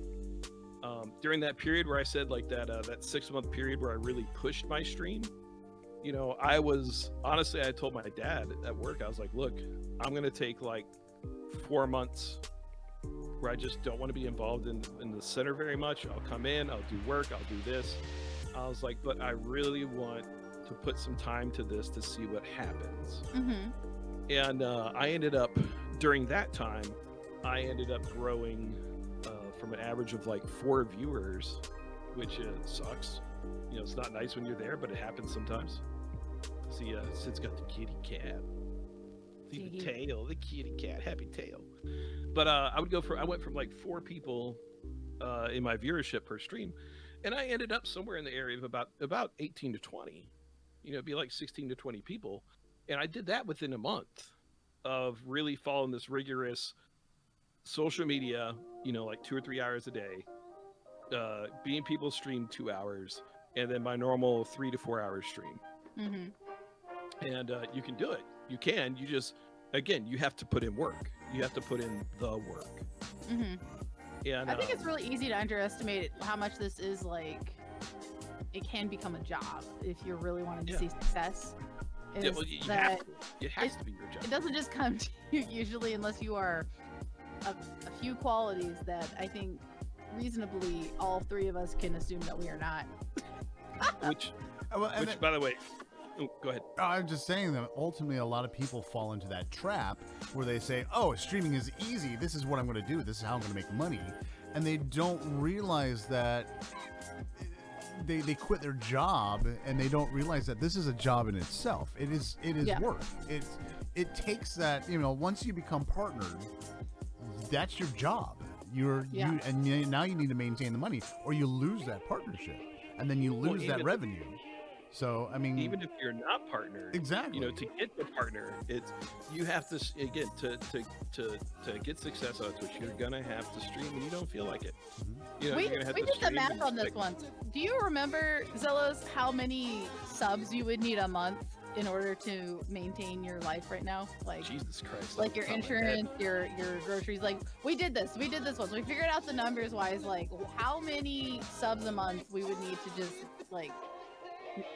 During that period where I said like that 6-month period where I really pushed my stream, I told my dad at work, I was like, look, I'm going to take like 4 months where I just don't want to be involved in the center very much. I'll come in, I'll do work, I'll do this. I was like, but I really want to put some time to this to see what happens. And I ended up, during that time, growing from an average of like 4 viewers, which sucks. It's not nice when you're there, but it happens sometimes. See, Sid's got the kitty cat. See the tail, the kitty cat, happy tail. But I went from like 4 people in my viewership per stream, and I ended up somewhere in the area of about 18 to 20. It'd be like 16 to 20 people, and I did that within a month of really following this rigorous social media. Like 2 or 3 hours a day, being people stream 2 hours, and then my normal 3 to 4 hour stream. And you can do it. You can. You just, again, you have to put in work. You have to put in the work. And I think it's really easy to underestimate how much this is like. It can become a job if you're really wanting to see success. Yeah, well, you have to. It has to be your job. It doesn't just come to you usually unless you are a few qualities that I think reasonably all 3 of us can assume that we are not. Which by the way, go ahead. I'm just saying that ultimately a lot of people fall into that trap where they say, oh, streaming is easy. This is what I'm going to do. This is how I'm going to make money. And they don't realize that they quit their job, and they don't realize that this is a job in itself. It is work. It takes that, once you become partnered, that's your job. Now you need to maintain the money, or you lose that partnership, and then you lose that revenue. So I mean, even if you're not partnered, exactly, to get the partner, you have to, again, to get success out of Twitch, you're gonna have to stream when you don't feel like it. We did the math on this once. Do you remember, Zillows, how many subs you would need a month in order to maintain your life right now? Like, Jesus Christ, like your insurance, your groceries. Like, we did this once. We figured out the numbers wise, like how many subs a month we would need to just like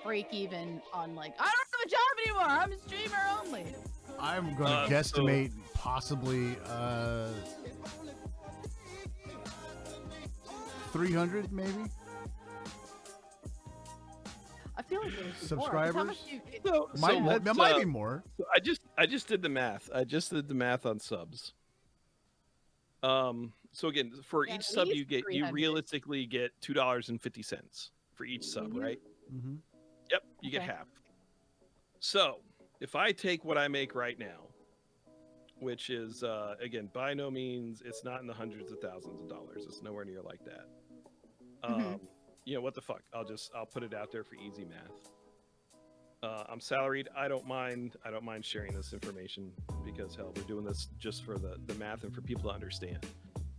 break even on, like, I don't have a job anymore, I'm a streamer only. I'm gonna guesstimate possibly 300 maybe. I feel like there's subscribers. More. There might be more. So I just did the math. I just did the math on subs. So again, for each sub you realistically get $2.50 for each sub, right? Mm-hmm. Yep, you get half. So if I take what I make right now, which is again, by no means, it's not in the hundreds of thousands of dollars. It's nowhere near like that. What the fuck? I'll put it out there for easy math. I'm salaried. I don't mind sharing this information because, hell, we're doing this just for the math and for people to understand.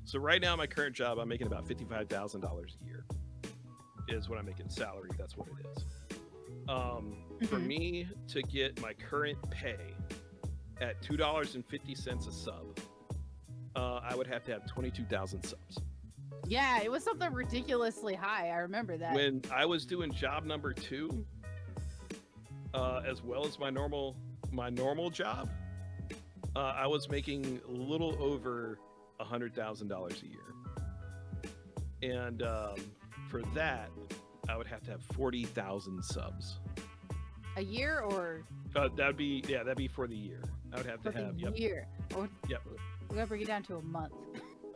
So right now, my current job, I'm making about $55,000 a year. Is what I'm making salary. That's what it is. For me to get my current pay at $2.50 a sub, I would have to have 22,000 subs. Yeah, it was something ridiculously high. I remember that. When I was doing job number 2, as well as my normal job, I was making a little over $100,000 a year, and for that, I would have to have 40,000 subs. A year, or? That'd be for the year. I would have to have year. Or, yep. We gotta bring it down to a month.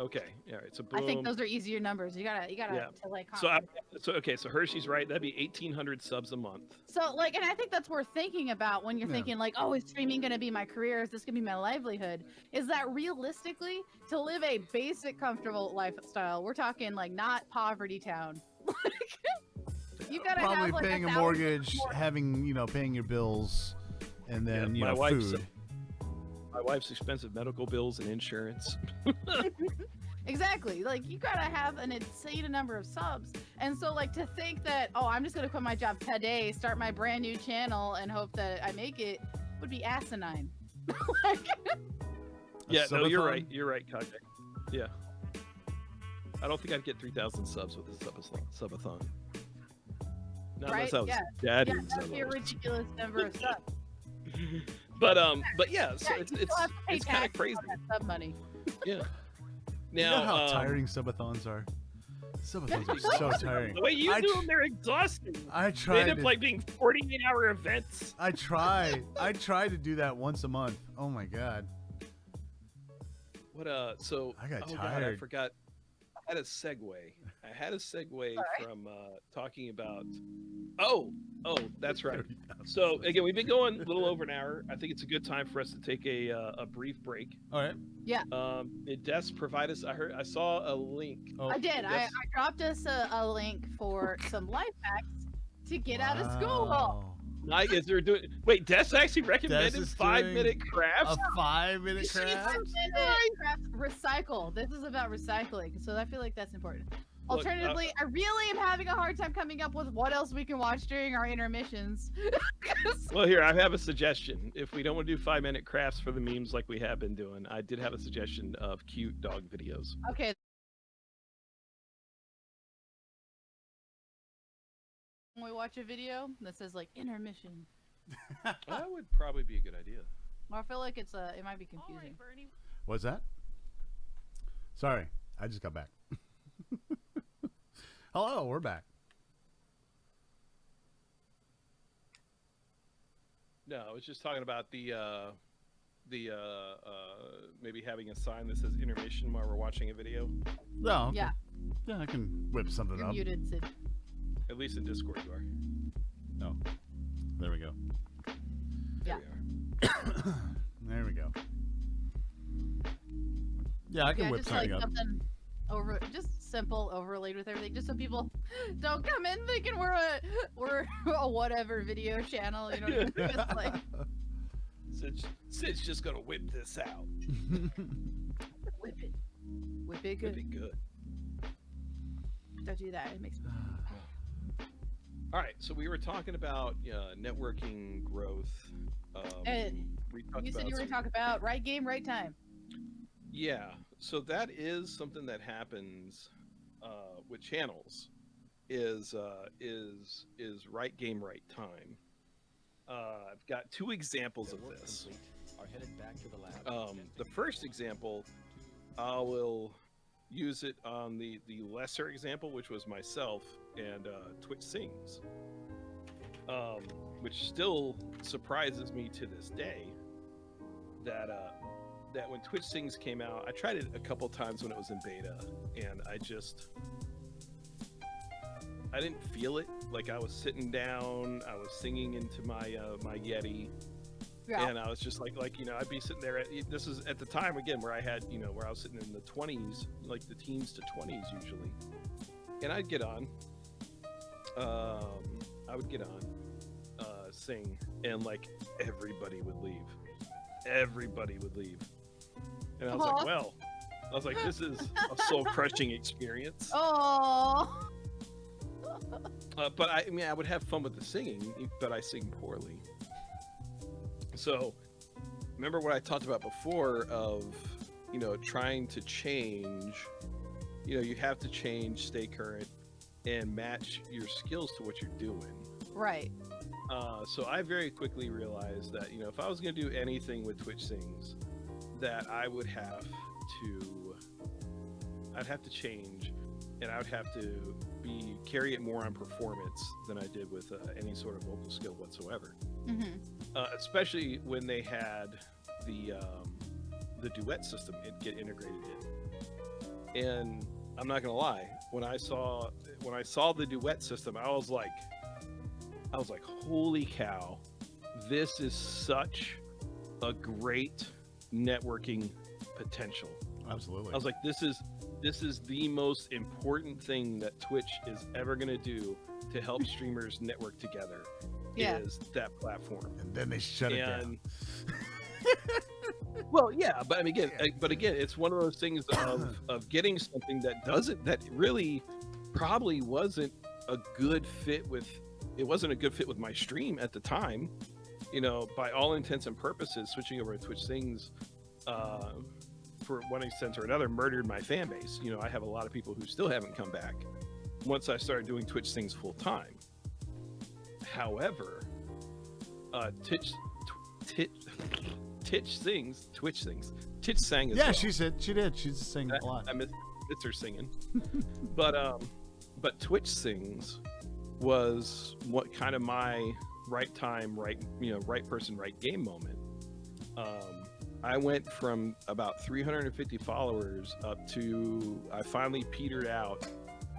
Okay. All right. So boom. I think those are easier numbers. You gotta Yeah. to like. So okay. So Hershey's right. That'd be 1,800 subs a month. So like, and I think that's worth thinking about when you're Yeah. thinking like, oh, is streaming gonna be my career? Is this gonna be my livelihood? Is that realistically to live a basic, comfortable lifestyle? We're talking like not poverty town. You gotta Probably have like paying a 1,000 mortgage, more- having paying your bills, and then Yeah, my wife's- food. My wife's expensive medical bills and insurance. Exactly. Like you gotta have an insane number of subs. And so like to think that, oh, I'm just gonna quit my job today, start my brand new channel and hope that I make it would be asinine. Like, Yeah, no, you're subathon? right. You're right, Kajak. Yeah. I don't think I'd get 3,000 subs with a subathon. Not Right? unless I was Yeah. daddy. yeah, that'd be a ridiculous number of subs. But yeah, so Yeah, it's you still have to pay it's kind of taxes crazy. on that sub money. Yeah. You Now, know how tiring subathons are. Subathons are so tiring. the way you I do tr- them, they're exhausting. I They end tried. up like being 48-hour events. I try. I try to do that once a month. Oh my god. What so I got God, I tired. forgot. I had a segue. I had a segue from talking about. Oh, that's right. So again, we've been going a little over an hour. I think it's a good time for us to take a brief break. All right. Did Des provide us? I saw a link. Oh, I did. I Yes. dropped us a link for some life hacks to get out of school. wow. Mike, is there doing? Wait, Des actually recommended is 5-minute crafts. A 5-minute She's craft? Recycle. This is about recycling, so I feel like that's important. Look, Alternatively, I really am having a hard time coming up with what else we can watch during our intermissions. 'Cause- Well, here I have a suggestion. If we don't want to do 5-minute crafts for the memes like we have been doing, I did have a suggestion of cute dog videos. okay. When we watch a video that says like intermission, That would probably be a good idea. I feel like it might be confusing. What's that? Sorry, I just got back. Hello, we're back. No, I was just talking about the maybe having a sign that says intermission while we're watching a video. No. Okay. Yeah. Yeah, I can whip something You're up. muted, Sid. At least in Discord, you are. No. There we go. Yeah. There we are. There we go. Yeah, I can Yeah, whip just like something up. something just simple overlaid with everything, just so people don't come in thinking we're a whatever video channel, you know what I mean? Just like Sid's just gonna whip this out. whip it It'd good. be good. Don't do that. It makes me. All right, so we were talking about networking growth. We talked You said about you were some- talking about right game, right time. Yeah, so that is something that happens with channels. Is right game, right time. I've got two examples of this. Are headed back to the lab. The first example, I will use it on the lesser example, which was myself and Twitch Sings, which still surprises me to this day that when Twitch Sings came out, I tried it a couple times when it was in beta, and I didn't feel it. Like I was sitting down, I was singing into my my Yeti, Yeah. and I was just like I'd be sitting there. This is at the time again where I had where I was sitting in the 20s, like the teens to 20s usually, and I'd get on. I would get on, sing, and like everybody would leave. Everybody would leave, and I was like, well, this is a soul-crushing experience. Oh. But I mean, I would have fun with the singing, but I sing poorly. So, remember what I talked about before of, trying to change. You have to change, stay current, and match your skills to what you're doing. Right. So I very quickly realized that, if I was going to do anything with Twitch Sings, that I'd have to change, and I would have to carry it more on performance than I did with any sort of vocal skill whatsoever. Especially when they had the duet system get integrated in. And I'm not gonna lie, when I saw the duet system, I was like, holy cow, this is such a great networking potential. Absolutely. I was like, this is the most important thing that Twitch is ever gonna do to help streamers network together. Yeah. Is that platform. And then they shut it down. Well, yeah, but I mean, again, it's one of those things of getting something that really probably wasn't a good fit with. It wasn't a good fit with my stream at the time. You know, by all intents and purposes, switching over to Twitch Things, for one extent or another, murdered my fan base. You know, I have a lot of people who still haven't come back once I started doing Twitch Things full time. However, Twitch sang as Yeah, well. she did. She's singing a lot. I missed her singing. but Twitch Sings was what kind of my right time, right person, right game moment. I went from about 350 followers up to, I finally petered out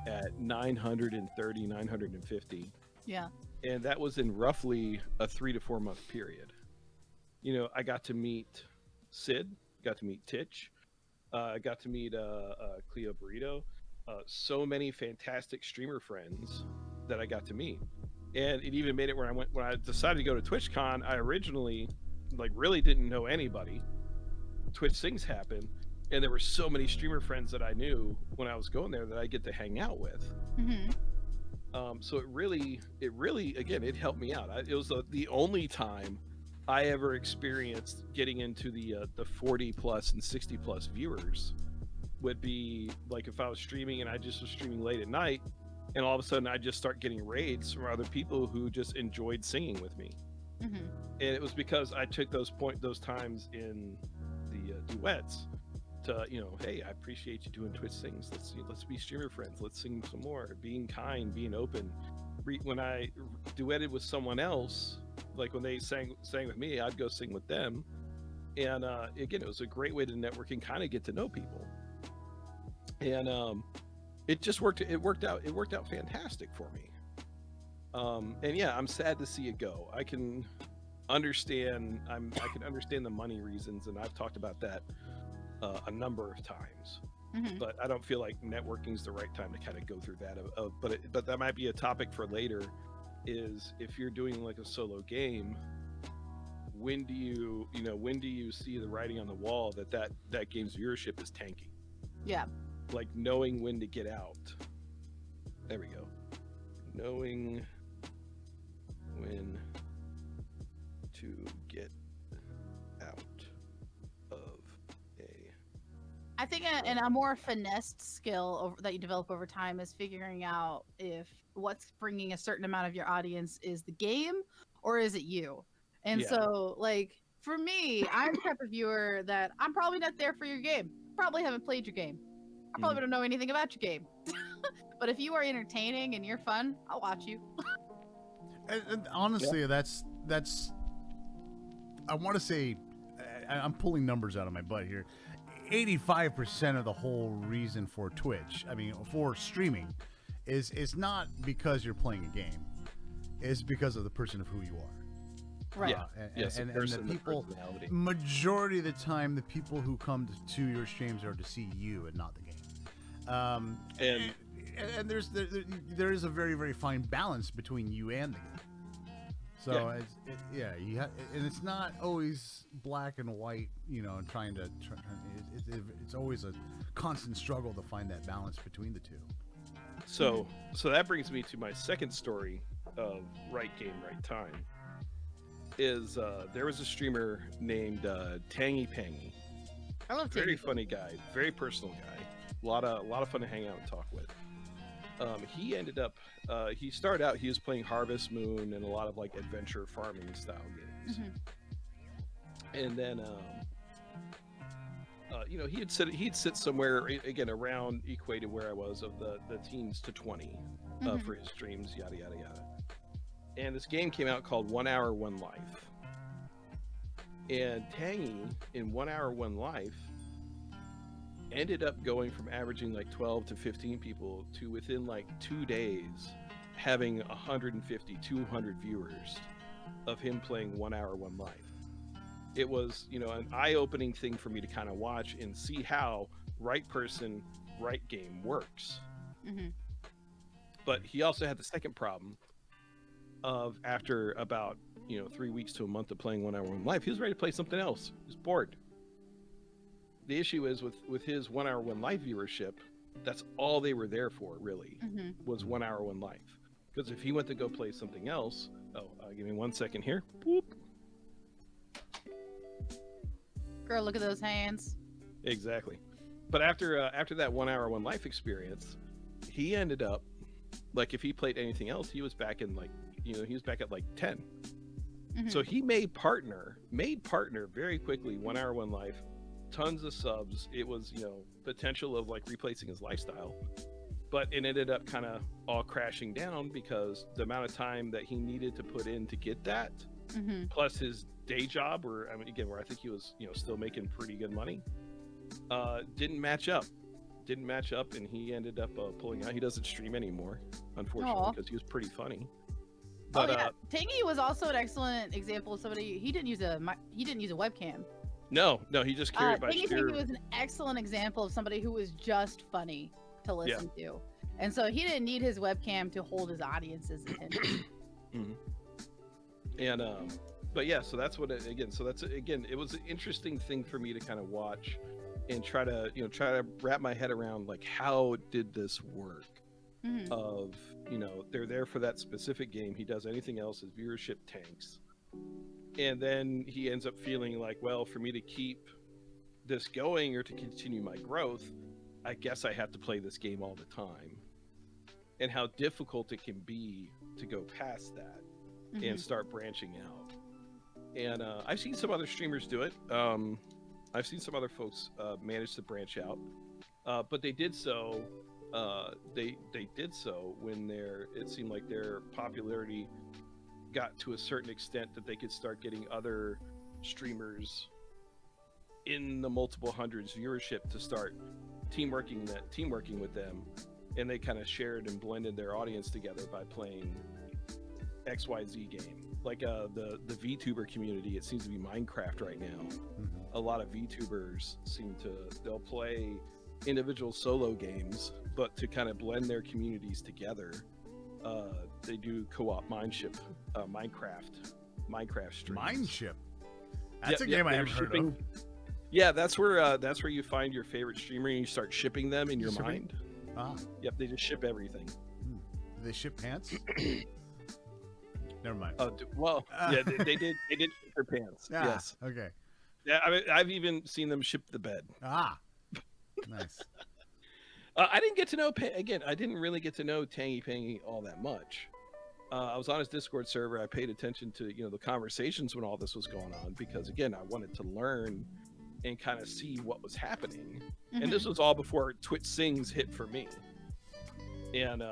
at 930, 950. Yeah. And that was in roughly a 3 to 4 month period. You know, I got to meet Sid, got to meet Titch, I got to meet Cleo Burrito, so many fantastic streamer friends that I got to meet. And it even made it when I decided to go to TwitchCon, I originally really didn't know anybody. Twitch Things happened, and there were so many streamer friends that I knew when I was going there that I get to hang out with. Mm-hmm. So it really, again, it helped me out. It was the only time I ever experienced getting into the 40 plus and 60 plus viewers. Would be like if I was streaming and I just was streaming late at night, and all of a sudden I just start getting raids from other people who just enjoyed singing with me. Mm-hmm. And it was because I took those times in the duets to, hey, I appreciate you doing Twitch Things. Let's be streamer friends. Let's sing some more. Being kind, being open. When I duetted with someone else, like when they sang with me, I'd go sing with them. And again, it was a great way to network and kind of get to know people. And it just worked. It worked out fantastic for me. And yeah, I'm sad to see it go. I can understand. I can understand the money reasons, and I've talked about that a number of times. Mm-hmm. But I don't feel like networking is the right time to kind of go through that. But that might be a topic for later. Is if you're doing like a solo game, when do you see the writing on the wall that game's viewership is tanking? Yeah. Like knowing when to get out. There we go. Knowing when to get out of a. I think a more finessed skill that you develop over time is figuring out if what's bringing a certain amount of your audience is the game or is it you. And Yeah. so, like, for me, I'm the type of viewer that I'm probably not there for your game. Probably haven't played your game. I probably don't know anything about your game. But if you are entertaining and you're fun, I'll watch you. And honestly, that's. I want to say, I'm pulling numbers out of my butt here. 85% of the whole reason for Twitch, for streaming, is not because you're playing a game. It's because of the person of who you are. Right. Yeah. And the people, personality. majority of the time, the people who come to your streams are to see you and not the game. And there is a very, very fine balance between you and the game. So and it's not always black and white, trying to. It's always a constant struggle to find that balance between the two. So that brings me to my second story of right game, right time. Is there was a streamer named Tangy Pangy. I love Very Tangy. funny guy, very personal guy. A lot of fun to hang out and talk with. He ended up he started out, he was playing Harvest Moon and a lot of like adventure farming style games. Mm-hmm. And then he'd sit somewhere again around equated where I was of the teens to 20 for his streams, yada yada yada. And this game came out called 1 Hour 1 Life. And Tangy in 1 Hour 1 Life ended up going from averaging like 12 to 15 people to within like 2 days having 150, 200 viewers of him playing 1 hour, 1 life. It was, you know, an eye-opening thing for me to kind of watch and see how right person, right game works. Mm-hmm. But he also had the second problem of after about, you know, 3 weeks to a month of playing 1 hour, 1 life, he was ready to play something else. He was bored. The issue is with his 1 hour, 1 life viewership, that's all they were there for, really, was 1 hour, 1 life. Because if he went to go play something else, give me 1 second here. Boop. Girl, look at those hands. Exactly. But after that 1 hour, 1 life experience, he ended up, like, if he played anything else, he was back in, like, you know, he was back at like 10. So he made partner very quickly. 1 hour, 1 life, tons of subs. It was, you know, potential of like replacing his lifestyle, but it ended up kind of all crashing down because the amount of time that he needed to put in to get that, plus his day job, or I mean, again, where I think he was, you know, still making pretty good money, didn't match up, and he ended up pulling out. He doesn't stream anymore, unfortunately, because he was pretty funny. But, Tangy was also an excellent example of somebody. He didn't use a webcam. No, he just carried by Tangy sheer. was an excellent example of somebody who was just funny to listen to, and so he didn't need his webcam to hold his audience's attention. And but yeah, so that's what it was an interesting thing for me to kind of watch and try to wrap my head around, like, how did this work? Of, you know, they're there for that specific game. He does anything else, his viewership tanks. And then he ends up feeling like, well, for me to keep this going or to continue my growth, I guess I have to play this game all the time. And how difficult it can be to go past that and start branching out. And I've seen some other streamers do it. I've seen some other folks manage to branch out, but they did so. They did so when it seemed like their popularity got to a certain extent that they could start getting other streamers in the multiple hundreds viewership to start teamworking with them, and they kind of shared and blended their audience together by playing XYZ game. Like the VTuber community, it seems to be Minecraft right now. A lot of VTubers they'll play individual solo games, but to kind of blend their communities together, they do co-op Minecraft streams. Mindship. That's a game I haven't heard of. Yeah, that's where you find your favorite streamer and you start shipping them in your mind. Yep, they just ship everything. Do they ship pants? Never mind. Well, yeah, they did ship their pants. Yes. Okay. Yeah, I've even seen them ship the bed. Nice. I didn't get to know, again, I didn't really get to know Tangy Pangy all that much. I was on his Discord server. I paid attention to, you know, the conversations when all this was going on, because again, I wanted to learn and kind of see what was happening. And this was all before Twitch Sings hit for me. And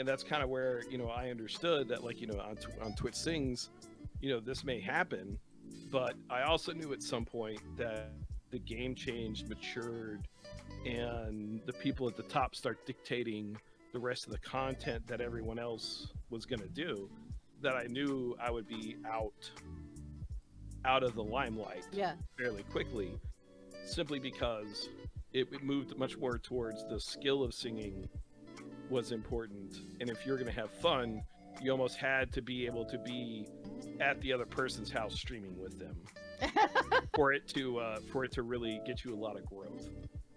that's kind of where, you know, I understood that, like, you know, on Twitch Sings, you know, this may happen, but I also knew at some point that the game changed, matured, and the people at the top start dictating the rest of the content that everyone else was going to do, that I knew I would be out of the limelight fairly quickly, simply because it moved much more towards the skill of singing was important. And if you're going to have fun, you almost had to be able to be at the other person's house streaming with them for it to really get you a lot of growth.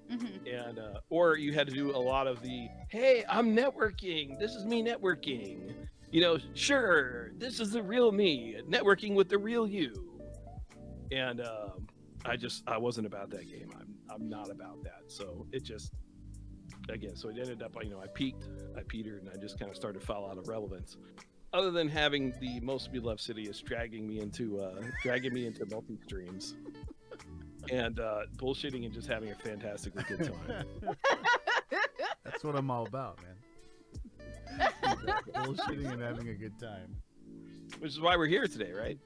And or you had to do a lot of the, hey, I'm networking, this is me networking, you know, sure, this is the real me networking with the real you. And I wasn't about that game. I'm not about that. So it just, again, so it ended up, you know, I petered, and I just kind of started to fall out of relevance, other than having the most beloved Sidious dragging me into multi streams and bullshitting and just having a fantastically good time. That's what I'm all about, man. Bullshitting and having a good time. Which is why we're here today, right?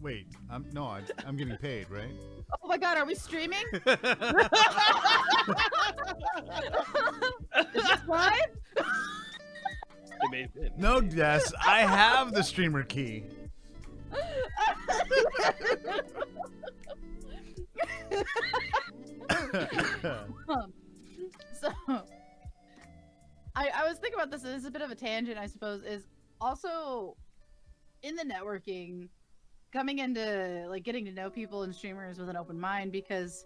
Wait, I'm getting paid, right? Oh my god, are we streaming? Is this live? It may have been. No, Des, I have the streamer key. So, I was thinking about this. This is a bit of a tangent, I suppose. Is also in the networking, coming into like getting to know people and streamers with an open mind, because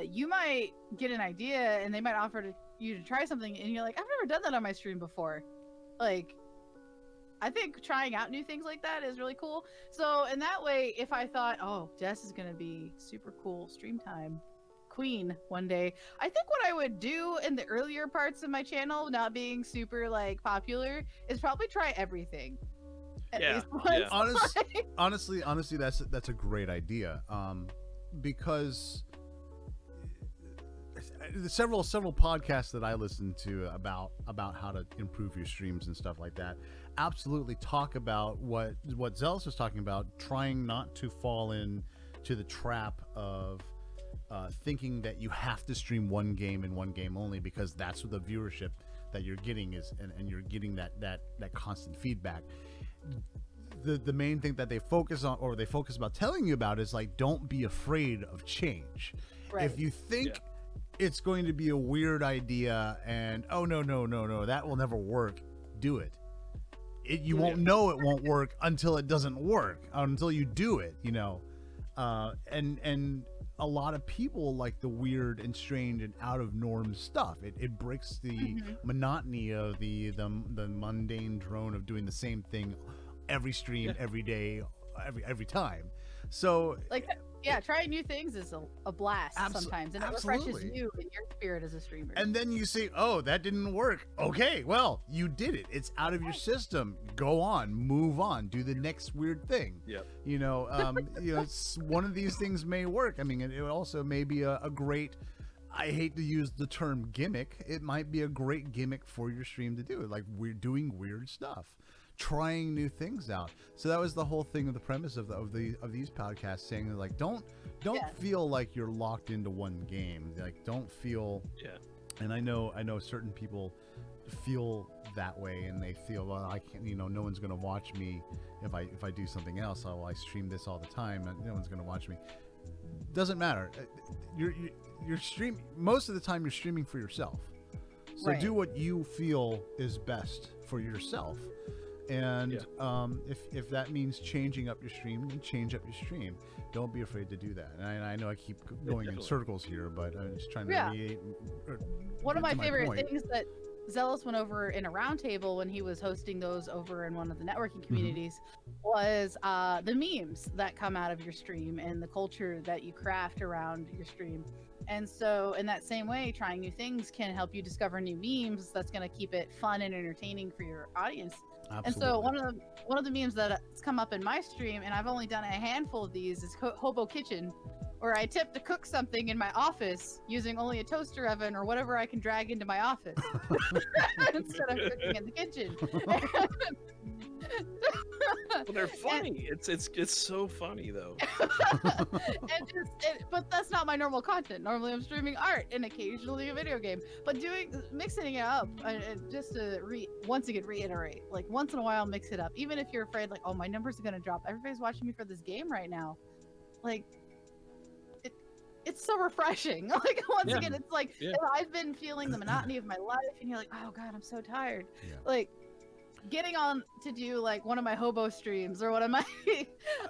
you might get an idea and they might offer you to try something, and you're like, I've never done that on my stream before. Like, I think trying out new things like that is really cool. So in that way, if I thought, oh, Jess is gonna be super cool stream time queen one day, I think what I would do in the earlier parts of my channel, not being super like popular, is probably try everything. At least once. Honestly, that's a great idea. Because several podcasts that I listen to about how to improve your streams and stuff like that absolutely talk about what Zealous was talking about, trying not to fall into the trap of thinking that you have to stream one game and one game only, because that's what the viewership that you're getting is, and you're getting that constant feedback. The main thing that they focus on, or they focus about telling you about, is like, don't be afraid of change. Right. If you think it's going to be a weird idea and no, that will never work, do it. You won't know it won't work until it doesn't work, until you do it, you know. And a lot of people like the weird and strange and out of norm stuff. It breaks the monotony of the mundane drone of doing the same thing every stream, every day, every time. So like, trying new things is a blast sometimes, and it refreshes you and your spirit as a streamer. And then you say, oh, that didn't work. Okay, well, you did it. It's out of your system. Go on, move on, do the next weird thing. Yep. You know, one of these things may work. I mean, it also may be a great, I hate to use the term gimmick. It might be a great gimmick for your stream to do. Like, we're doing weird stuff, trying new things out. So that was the whole thing of the premise of these podcasts, saying that, like, don't feel like you're locked into one game. Like, don't feel and I know certain people feel that way, and they feel, well, I can't, no one's gonna watch me if I do something else. I stream this all the time, and no one's gonna watch me. Doesn't matter. You're stream most of the time, you're streaming for yourself. So do what you feel is best for yourself. And if that means changing up your stream, then change up your stream. Don't be afraid to do that. And I know I keep going in circles here, but I'm just trying to one of my favorite things that Zealous went over in a roundtable when he was hosting those over in one of the networking communities was the memes that come out of your stream and the culture that you craft around your stream. And so in that same way, trying new things can help you discover new memes that's going to keep it fun and entertaining for your audience. Absolutely. And so one of the memes that's come up in my stream, and I've only done a handful of these, is Hobo Kitchen, where I attempt to cook something in my office using only a toaster oven or whatever I can drag into my office instead of cooking in the kitchen. Well, they're funny. It's so funny though. But that's not my normal content. Normally I'm streaming art and occasionally a video game. But mixing it up, just to once again reiterate, like, once in a while mix it up. Even if you're afraid, like, oh, my numbers are gonna drop. Everybody's watching me for this game right now. Like, it's so refreshing. Like, once again, it's like, I've been feeling the monotony of my life, and you're like, oh god, I'm so tired. Like, getting on to do like one of my hobo streams or one of my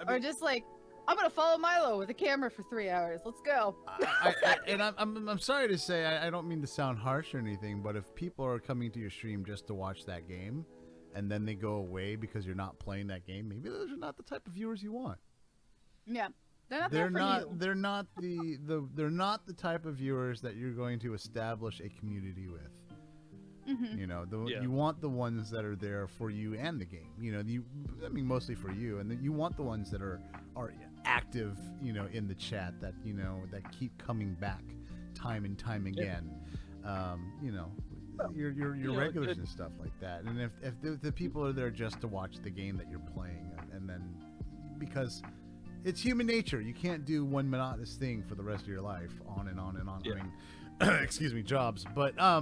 or just like, I'm gonna follow Milo with a camera for 3 hours. Let's go. I'm sorry to say, I don't mean to sound harsh or anything, but if people are coming to your stream just to watch that game, and then they go away because you're not playing that game, maybe those are not the type of viewers you want. Yeah, they're not the type of viewers that you're going to establish a community with. You know, you want the ones that are there for you and the game. You know, I mean, mostly for you, and then you want the ones that are active, you know, in the chat, that, you know, that keep coming back time and time again. You know, your regulars and stuff like that. And if the people are there just to watch the game that you're playing, and then because it's human nature. You can't do one monotonous thing for the rest of your life, on and on and on. Yeah. I mean, excuse me, jobs. But I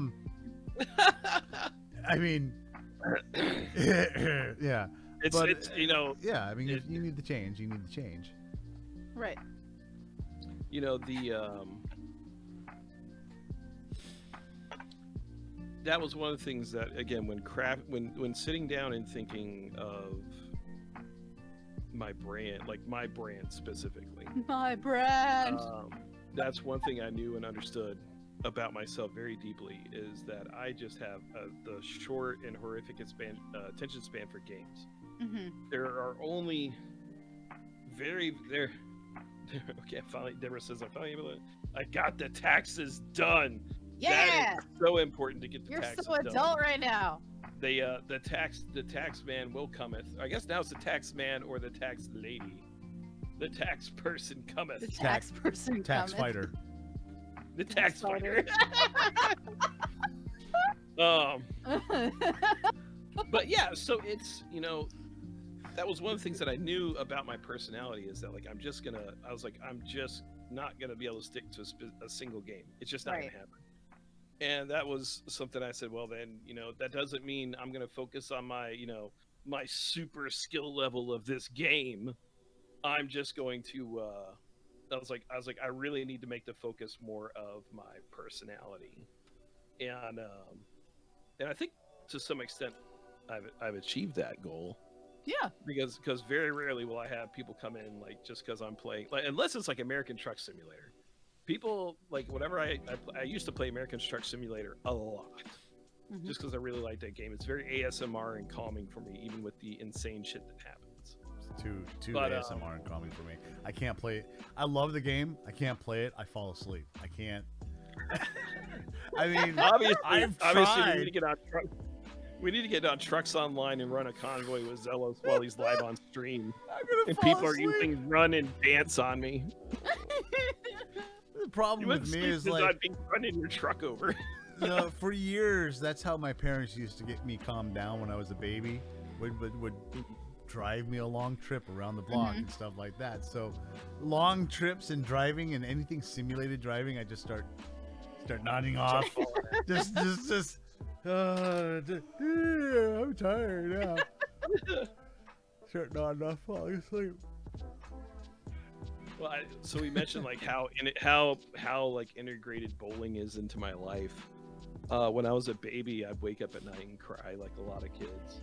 mean, yeah. It's you know, yeah. I mean, you need the change. You need the change. Right. you know, that was one of the things that, again, when sitting down and thinking of my brand, like my brand specifically, My brand. that's one thing I knew and understood about myself very deeply, is that I just have the short and horrific attention span for games. Mm-hmm. There are only okay, finally, Deborah says, I got the taxes done. Yeah. That is so important to get the You're taxes so done. adult right now. The tax man will cometh. I guess now it's the tax man or the tax lady. The tax person cometh. The tax person Tax cometh. fighter. The tax fighter. But yeah, so it's, you know, that was one of the things that I knew about my personality, is that, like, I'm just not gonna be able to stick to a single game. It's just not Right. gonna happen. And that was something I said, well, then, you know, that doesn't mean I'm gonna focus on my, you know, my super skill level of this game. I'm just going to I was like, I really need to make the focus more of my personality. And I think to some extent I've achieved that goal. Yeah. Because very rarely will I have people come in, like, just because I'm playing, like, unless it's like American Truck Simulator. People, like, whenever I used to play American Truck Simulator a lot, Mhm. just because I really like that game. It's very ASMR and calming for me, even with the insane shit that happens. Too But, ASMR and calming for me. I can't play it. I love the game. I can't play it. I fall asleep. I can't. I mean, Obviously, I've obviously we tried. need to get on We need to get on Trucks Online and run a convoy with Zelos while he's live on stream. I'm gonna And fall people are asleep. using run and dance on me. The problem with me is, like, not being running your truck over. you know, for years, that's how my parents used to get me calmed down when I was a baby. Would drive me a long trip around the block and stuff like that. So, long trips and driving and anything simulated driving, I just start nodding off. just, I'm tired now. Start nodding off, falling asleep. Well, so we mentioned, like, how like integrated bowling is into my life. When I was a baby, I'd wake up at night and cry like a lot of kids.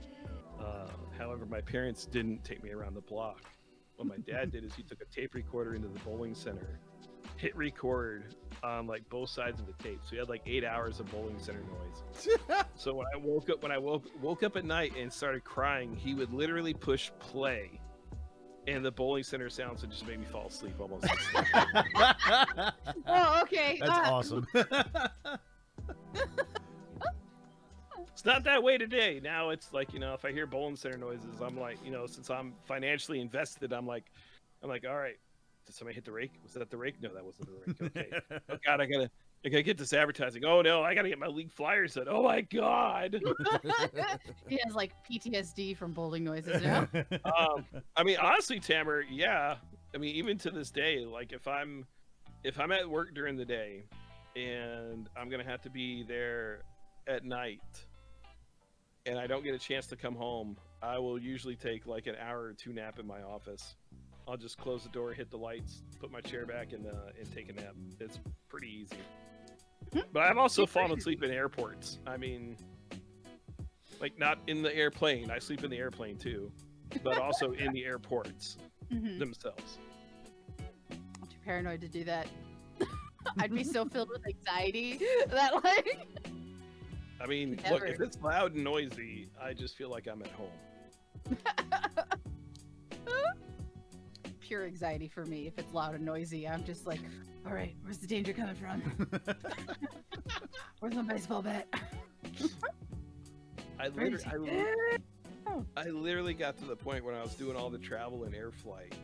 However, my parents didn't take me around the block. What my dad did is he took a tape recorder into the bowling center, hit record on, like, both sides of the tape. So he had like 8 hours of bowling center noise. So when I woke up at night and started crying, he would literally push play, and the bowling center sounds would just make me fall asleep almost. Oh, okay. That's awesome. It's not that way today. Now it's like, you know, if I hear bowling center noises, I'm like, you know, since I'm financially invested, I'm like, all right, did somebody hit the rake? Was that the rake? No, that wasn't the rake. Okay. Oh God, I gotta get this advertising. Oh no, I gotta get my league flyers set. Oh my God. He has, like, PTSD from bowling noises now. I mean, honestly, Tamara, yeah. I mean, even to this day, like, if I'm at work during the day and I'm gonna have to be there at night and I don't get a chance to come home, I will usually take like an hour or two nap in my office. I'll just close the door, hit the lights, put my chair back, and take a nap. It's pretty easy. But I've also fallen asleep in airports. I mean, like, not in the airplane. I sleep in the airplane too, but also in the airports themselves. I'm too paranoid to do that. I'd be so filled with anxiety that, like... I mean, Never. look, if it's loud and noisy, I just feel like I'm at home. Pure anxiety for me. If it's loud and noisy, I'm just like, all right, where's the danger coming from? Where's my baseball bat? I literally got to the point when I was doing all the travel and air flight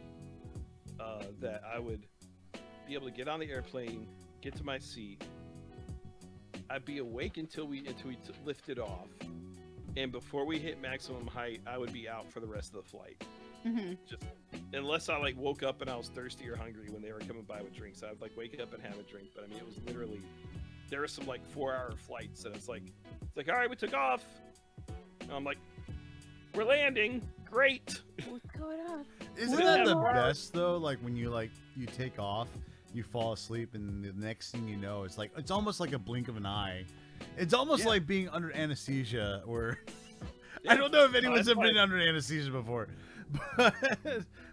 that I would be able to get on the airplane, get to my seat. I'd be awake until we lifted off, and before we hit maximum height, I would be out for the rest of the flight. Just unless I like woke up and I was thirsty or hungry when they were coming by with drinks, I'd like wake up and have a drink. But I mean, it was literally, there were some like 4-hour flights, and it's like all right, we took off. And I'm like, we're landing, great. What's going on? Isn't that the best though? Like when you take off, you fall asleep, and the next thing you know, it's almost like a blink of an eye. It's almost like being under anesthesia, or I don't know if anyone's ever been under anesthesia before,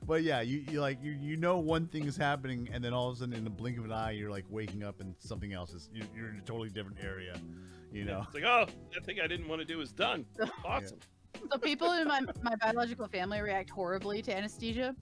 but yeah, you know one thing is happening, and then all of a sudden in the blink of an eye, you're like waking up and something else is you're in a totally different area, you know. It's like, oh, that thing I didn't want to do is done. Awesome. So people in my biological family react horribly to anesthesia.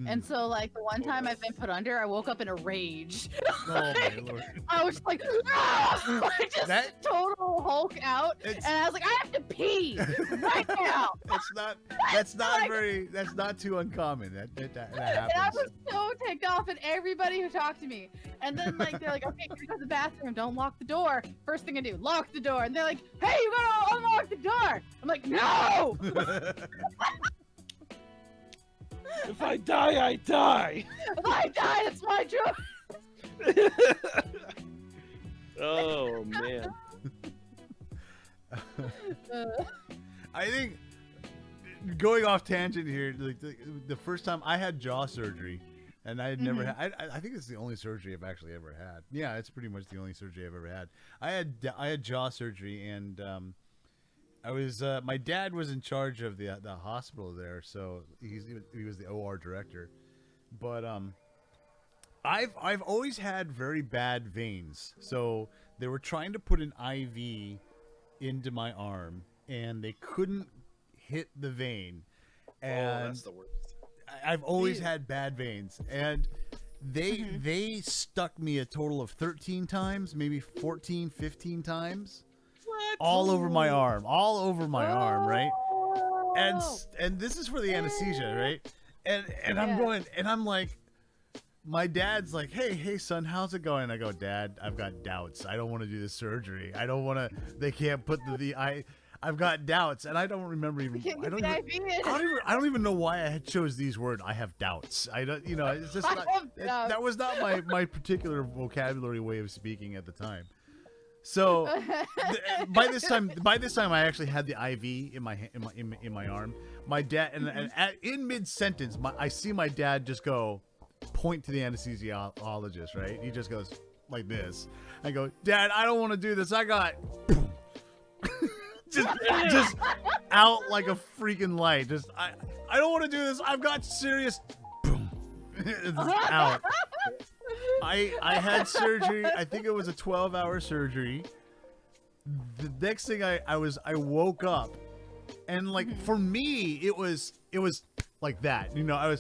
And so, like, the one time I've been put under, I woke up in a rage. Oh, my Lord. I was just like, ah! I just total Hulk out. And I was like, I have to pee right now. That's not too uncommon. That happens. And I was so ticked off at everybody who talked to me. And then, like, they're like, okay, you're go to the bathroom. Don't lock the door. First thing I do, lock the door. And they're like, hey, you gotta unlock the door. I'm like, no! If I die, I die. If I die, it's my choice. Oh man. I think going off tangent here, like the first time I had jaw surgery, and I had never had. I think it's the only surgery I've actually ever had. Yeah, it's pretty much the only surgery I've ever had. I had jaw surgery, and I was my dad was in charge of the hospital there, so he was the OR director. But I've always had very bad veins, so they were trying to put an IV into my arm, and they couldn't hit the vein. And that's the worst. I've always had bad veins, and they stuck me a total of 13 times, maybe 14, 15 times. All over my arm, right? And this is for the anesthesia, right? And I'm going, and I'm like, my dad's like, hey son, how's it going? I go, Dad, I've got doubts. I don't want to do this surgery. I don't want to. They can't put I've got doubts, and I don't remember even. I don't even know why I chose these words. I have doubts. I don't. You know, it's just that was not my particular vocabulary way of speaking at the time. So by this time, I actually had the IV in my arm. My dad, and in mid sentence, I see my dad just point to the anesthesiologist. Right? He just goes like this. I go, Dad, I don't want to do this. I got just out like a freaking light. Just I don't want to do this. I've got serious. Boom. Out. I had surgery. I think it was a 12-hour surgery. The next thing I woke up, and like for me it was like that. You know,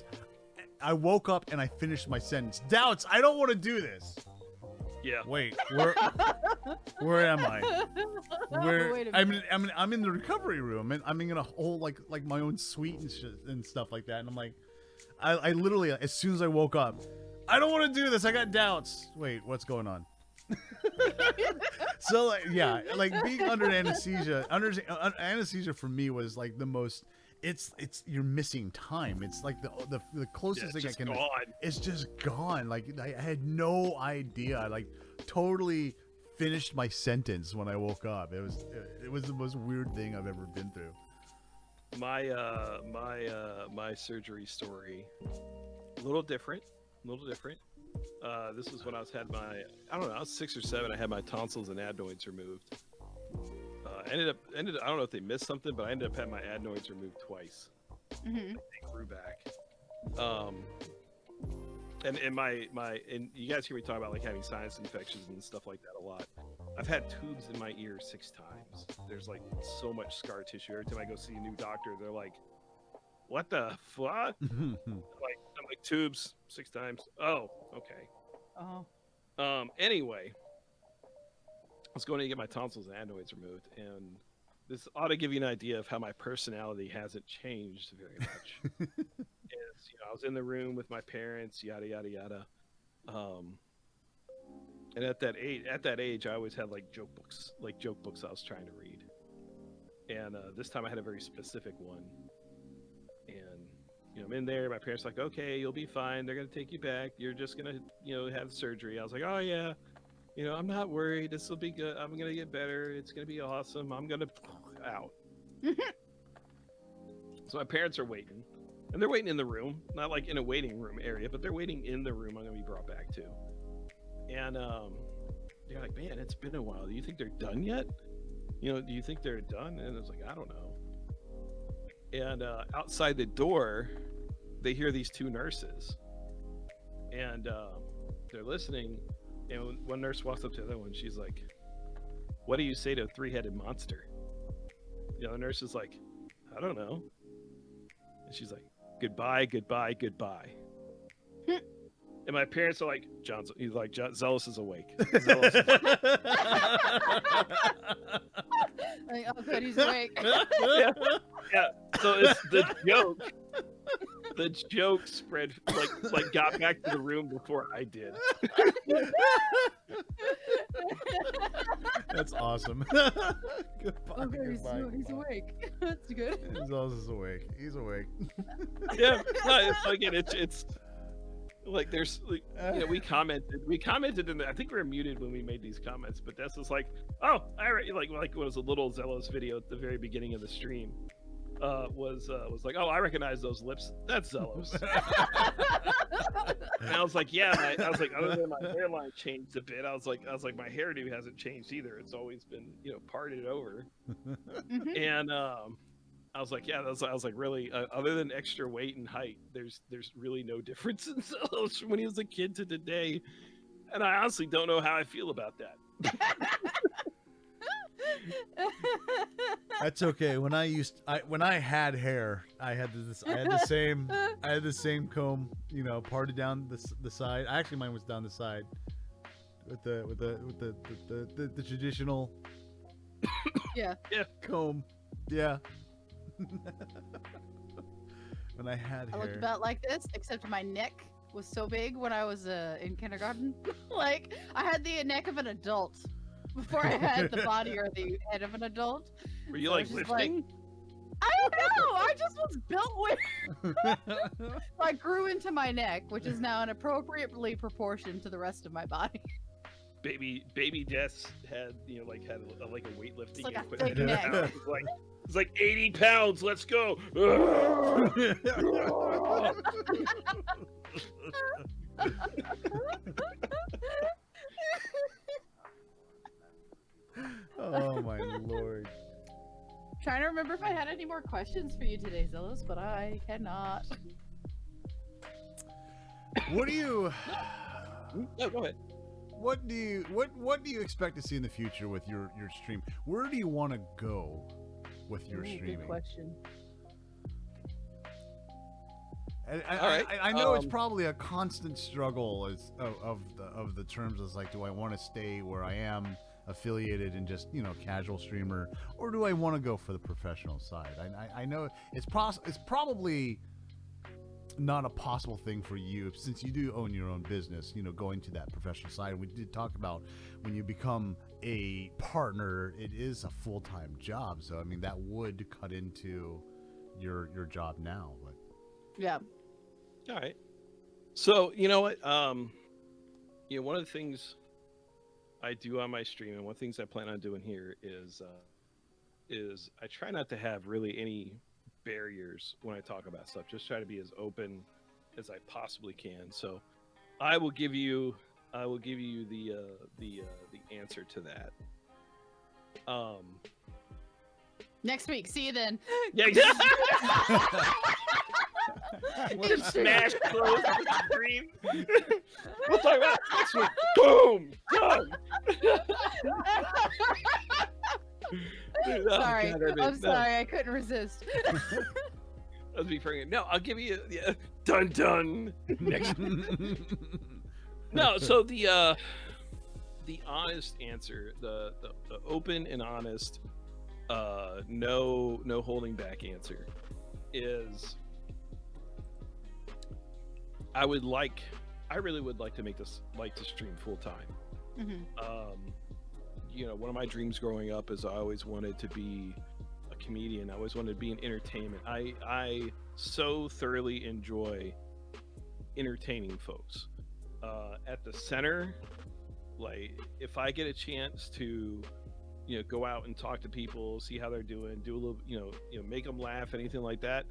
I woke up and I finished my sentence. Doubts. I don't want to do this. Yeah. Wait. Where am I? I'm in the recovery room, and I'm in a whole like my own suite and stuff like that. And I'm like, I literally, as soon as I woke up, I don't want to do this. I got doubts. Wait, what's going on? So like, yeah, like being under anesthesia. Anesthesia for me was like the most. It's you're missing time. It's like the closest thing I can. Gone. It's just gone. Like I had no idea. I like totally finished my sentence when I woke up. It was the most weird thing I've ever been through. My surgery story, a little different. This was when I was 6 or 7. I had my tonsils and adenoids removed. Ended up. I don't know if they missed something, but I ended up having my adenoids removed twice. They grew back. And you guys hear me talk about like having sinus infections and stuff like that a lot. I've had tubes in my ear 6 times. There's like so much scar tissue. Every time I go see a new doctor, they're like, "What the fuck?" I'm like tubes 6 times. Oh, okay. Oh. Anyway, I was going to get my tonsils and adenoids removed, and this ought to give you an idea of how my personality hasn't changed very much. I was in the room with my parents, yada yada yada. And at that age, I always had like joke books I was trying to read. And this time I had a very specific one. And I'm in there. My parents are like, okay, you'll be fine. They're gonna take you back. You're just gonna, have surgery. I was like, oh yeah, I'm not worried. This will be good. I'm gonna get better. It's gonna be awesome. I'm gonna out. So my parents are waiting, and they're waiting in the room, not like in a waiting room area, but they're waiting in the room I'm gonna be brought back to. And they're like, man, it's been a while. Do you think they're done yet? Do you think they're done? And I was like, I don't know. And outside the door, they hear these two nurses, and they're listening. And one nurse walks up to the other one. She's like, what do you say to a three-headed monster? The other nurse is like, I don't know. And she's like, goodbye, goodbye, goodbye. And my parents are like, he's like, Zealous is awake. Zealous is awake. Like, oh, good, he's awake. Yeah. So it's the joke. The joke spread, like got back to the room before I did. That's awesome. Goodbye, Okay, goodbye, he's goodbye. awake. That's good. Zealous is awake. He's awake. Yeah. No, it's like there's like, we commented and I think we were muted when we made these comments, but that's just like, oh, I like it was a little Zealous video at the very beginning of the stream. Was like, oh, I recognize those lips. That's Zealous. And I was like, yeah. I was like, other than my hairline changed a bit, I was like, my hairdo hasn't changed either. It's always been, parted over. And I was like, yeah. I was like, really, other than extra weight and height, there's really no difference in Zealous from when he was a kid to today. And I honestly don't know how I feel about that. That's okay. When I had hair, I had the same comb, parted down the side. Actually, mine was down the side with the traditional comb. Yeah. When I had hair, I looked about like this, except my neck was so big when I was in kindergarten. Like, I had the neck of an adult before I had the body or the head of an adult. Were you So like it's just lifting? I don't know. I just was built weird. So I grew into my neck, which is now inappropriately proportioned to the rest of my body. Baby Jess had a weightlifting It's like a equipment. thick neck. It's like 80 pounds. Let's go. oh my lord. Trying to remember if I had any more questions for you today, Zealous, but I cannot. What do you? No, go ahead. What do you expect to see in the future with your stream? Where do you want to go with your streaming? Good question. I know it's probably a constant struggle of the terms as like, do I want to stay where I am, affiliated and just casual streamer, or do I want to go for the professional side? I know it's probably not a possible thing for you since you do own your own business, going to that professional side. We did talk about when you become a partner, it is a full-time job. So I mean that would cut into your job now, but yeah. All right. So you know what? One of the things I do on my stream, and one of the things I plan on doing here is I try not to have really any barriers when I talk about stuff. Just try to be as open as I possibly can. So I will give you the answer to that. Next week. See you then. Yeah. Just smash close the stream. We'll talk about it next week. Boom. Done. Dude, Sorry. God, I'm sorry. I couldn't resist. Let's be frank. No, I'll give you dun next. No, so the honest answer, the open and honest, no holding back answer is I really would like to make this to stream full time. Mm-hmm. One of my dreams growing up is I always wanted to be a comedian. I always wanted to be in entertainment. I so thoroughly enjoy entertaining folks. At the center, like if I get a chance to, go out and talk to people, see how they're doing, do a little, make them laugh, anything like that.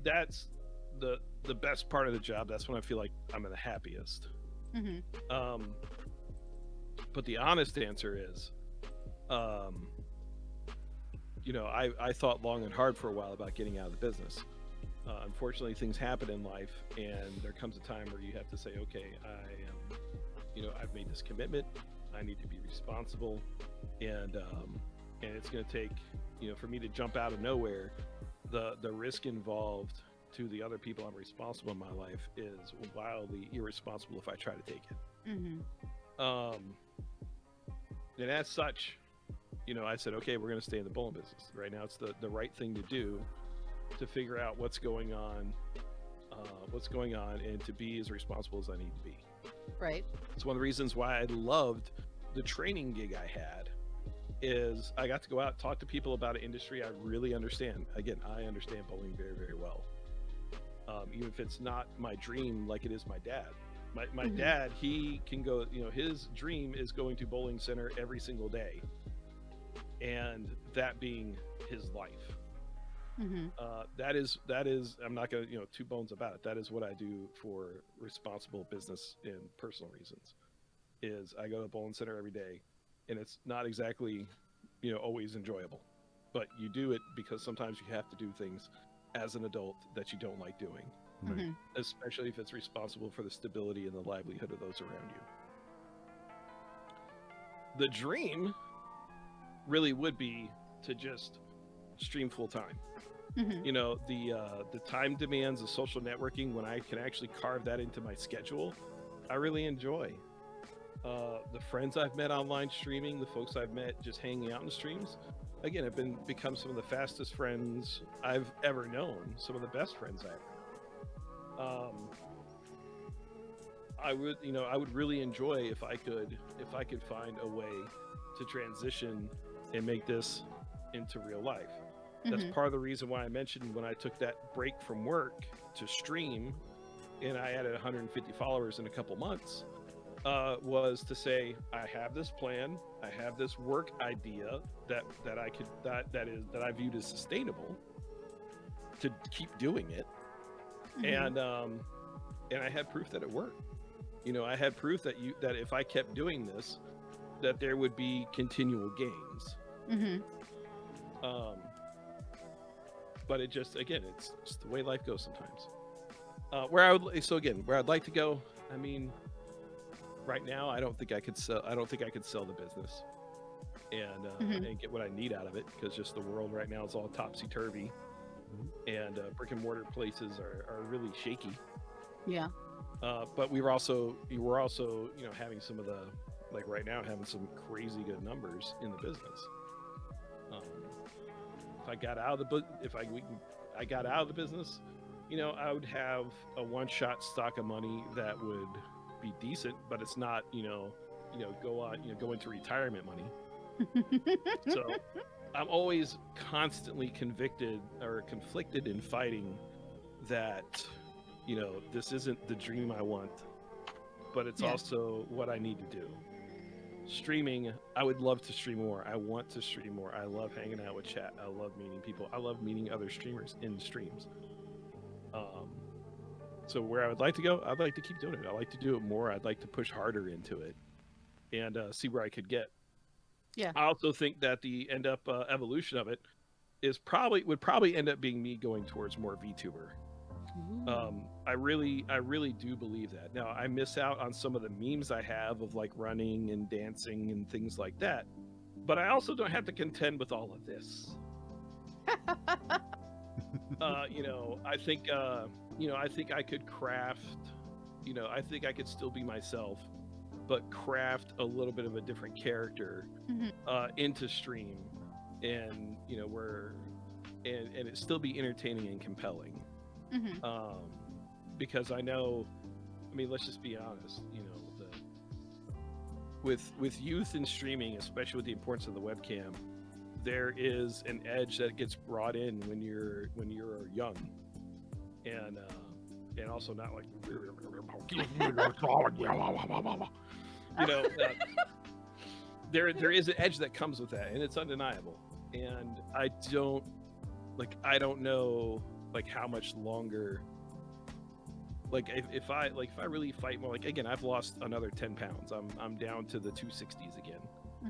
That's the best part of the job. That's when I feel like I'm the happiest. Mm-hmm. But the honest answer is, I thought long and hard for a while about getting out of the business. Unfortunately, things happen in life, and there comes a time where you have to say, okay, I've made this commitment. I need to be responsible, and it's going to take, for me to jump out of nowhere. The risk involved to the other people I'm responsible in my life is wildly irresponsible if I try to take it. Mm-hmm. And as such, I said, okay, we're going to stay in the bowling business. Right now, it's the right thing to do, to figure out what's going on, and to be as responsible as I need to be. Right. It's one of the reasons why I loved the training gig I had, is I got to go out and talk to people about an industry I really understand. Again, I understand bowling very, very well. Even if it's not my dream, like it is my dad. My Mm-hmm. dad, he can go, his dream is going to bowling center every single day, and that being his life. Mm-hmm. That is, I'm not gonna, two bones about it. That is what I do for responsible business and personal reasons. Is I go to the bowling center every day, and it's not exactly, always enjoyable, but you do it because sometimes you have to do things as an adult that you don't like doing, Mm-hmm. especially if it's responsible for the stability and the livelihood of those around you. The dream really would be to just stream full time. Mm-hmm. The time demands of social networking, when I can actually carve that into my schedule, I really enjoy. The friends I've met online streaming, the folks I've met just hanging out in streams, again, have become some of the fastest friends I've ever known, some of the best friends I ever known. I would really enjoy if I could find a way to transition and make this into real life. That's Mm-hmm. part of the reason why I mentioned when I took that break from work to stream, and I added 150 followers in a couple months, was to say, I have this plan, I have this work idea that I viewed as sustainable to keep doing it, Mm-hmm. and I had proof that it worked. I had proof that if I kept doing this, that there would be continual gains. Mm-hmm. But it just, again, it's just the way life goes sometimes. Where I'd like to go, I mean, right now, I don't think I could sell the business and Mhm. and get what I need out of it, because just the world right now is all topsy-turvy, and brick and mortar places are really shaky. Yeah. But we were also having some of the, like right now, having some crazy good numbers in the business. If I got out of I got out of the business, I would have a one-shot stock of money that would be decent, but it's not, go into retirement money. So I'm always constantly conflicted in fighting that, this isn't the dream I want, but it's Yeah. also what I need to do. Streaming, I would love to stream more. I want to stream more. I love hanging out with chat. I love meeting people. I love meeting other streamers in streams. So where I would like to go, I'd like to keep doing it. I like to do it more. I'd like to push harder into it and see where I could get. Yeah. I also think that the evolution of it would probably end up being me going towards more VTuber. I really do believe that. Now, I miss out on some of the memes I have of like running and dancing and things like that, but I also don't have to contend with all of this. I think I could craft, I think I could still be myself, but craft a little bit of a different character Mhm. Into stream, and and it still be entertaining and compelling. Mhm. Because I know, let's just be honest, with youth and streaming, especially with the importance of the webcam, there is an edge that gets brought in when you're young. and also not like there is an edge that comes with that, and it's undeniable. And I don't know like how much longer. Like if I really fight more, like again, I've lost another 10 pounds. I'm down to the 260s again.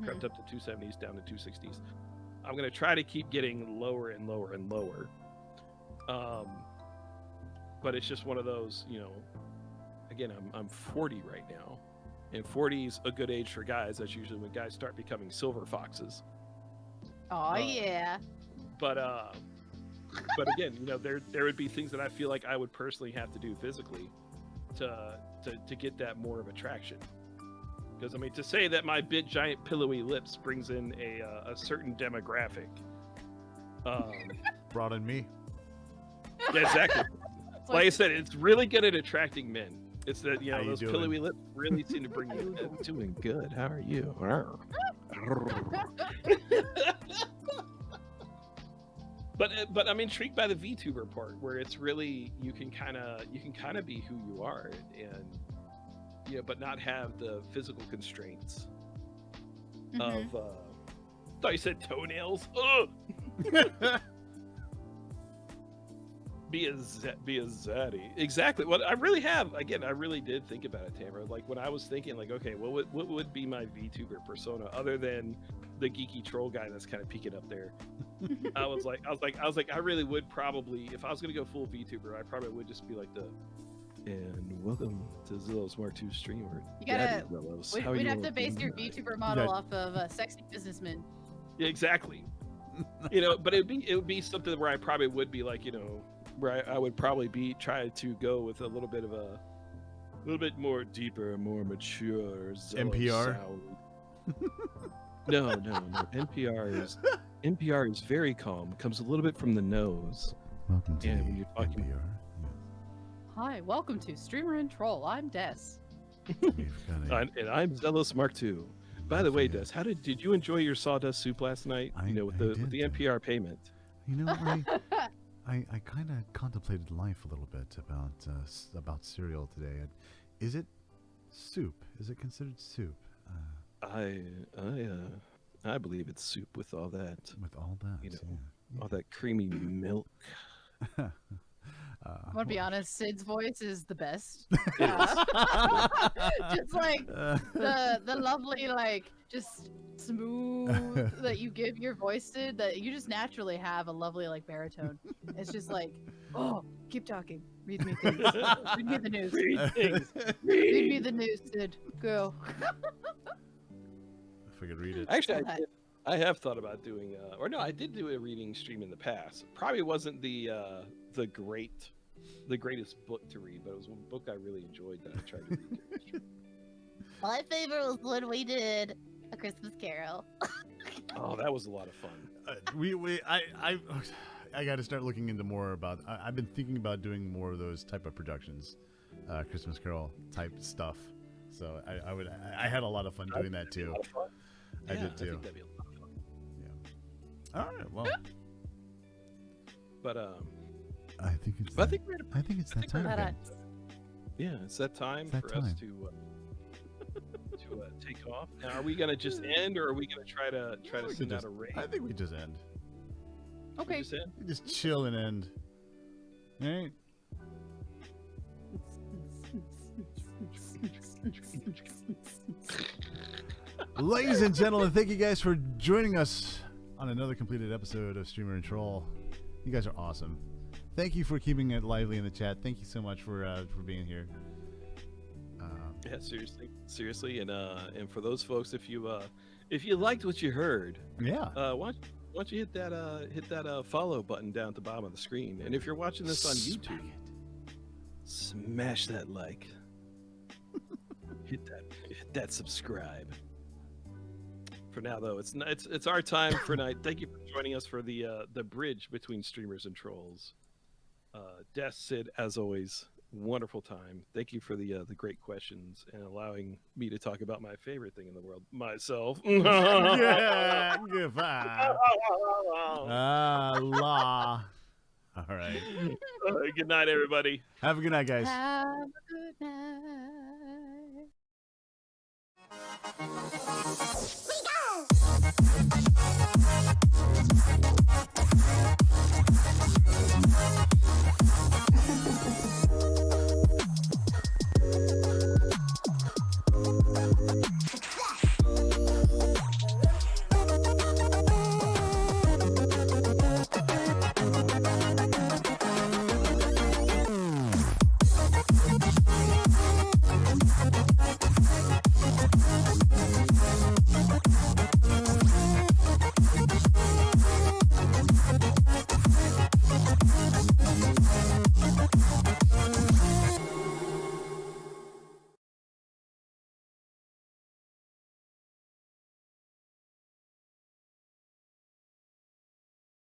Crept up to 270s, down to 260s. I'm gonna try to keep getting lower and lower and lower. But it's just one of those, again, I'm 40 right now, and 40 is a good age for guys. That's usually when guys start becoming silver foxes. Oh yeah. But again, there would be things that I feel like I would personally have to do physically to get that more of attraction. Because I mean, to say that my big giant pillowy lips brings in a certain demographic. Brought in me. Yeah, exactly. Like I said, it's really good at attracting men. It's that those pillowy lips really seem to bring you in. Doing good. How are you? But I'm intrigued by the VTuber part, where it's really you can kind of be who you are, and but not have the physical constraints of. I thought you said toenails. Be a zaddy. Exactly. Well, I really have. Again, I really did think about it, Tamara. Like when I was thinking, like, okay, what would be my VTuber persona other than the geeky troll guy that's kind of peeking up there? I was like, I really would probably, if I was gonna go full VTuber, I probably would just be like and welcome to Zillow's Mark II streamer. You gotta. We'd have to base your VTuber model off of a sexy businessman. Yeah, exactly. But it would be something where I probably would be like, where I would probably try to go with a little bit more deeper, more mature NPR. No. NPR is very calm. Comes a little bit from the nose. Welcome to when you're talking NPR. Hi, welcome to Streamer and Troll. I'm Des. And I'm Zealous Mark II. By the way, Des, how did you enjoy your sawdust soup last night? With the NPR payment. I kind of contemplated life a little bit about cereal today. Is it soup? Is it considered soup? I believe it's soup with all that. With all that, all that creamy milk. I'm gonna be honest, Sid's voice is the best. Just like the lovely, like just smooth that you give your voice, Sid, that you just naturally have a lovely like baritone. It's just like, oh, keep talking. Read me things. Read me the news. Read me the news, Sid. Go. If I could read it. Actually, I have thought about doing, I did do a reading stream in the past. Probably wasn't the greatest book to read, but it was one book I really enjoyed that I tried to read. My favorite was when we did A Christmas Carol. Oh, that was a lot of fun. I got to start looking into more about. I've been thinking about doing more of those type of productions, Christmas Carol type stuff. So I had a lot of fun doing that too. I did too. I think that'd be a lot of fun. Yeah. All right. Well. But I think it's that time again. Yeah, it's that time for us to take off. Now, are we gonna just end, or are we gonna try to send out a raid? I think we just end. Okay. We just chill and end. All right. Ladies and gentlemen, thank you guys for joining us on another completed episode of Streamer and Troll. You guys are awesome. Thank you for keeping it lively in the chat. Thank you so much for being here. Yeah, seriously, and for those folks, if you liked what you heard, why don't you hit that follow button down at the bottom of the screen, and if you're watching this on YouTube, smash that like, hit that subscribe. For now, though, it's our time for night. Thank you for joining us for the bridge between streamers and trolls. Des, Sid, as always, wonderful time. Thank you for the great questions and allowing me to talk about my favorite thing in the world, myself. Yeah, goodbye. Allah. All right. Good night, everybody. Have a good night, guys. Have a good night.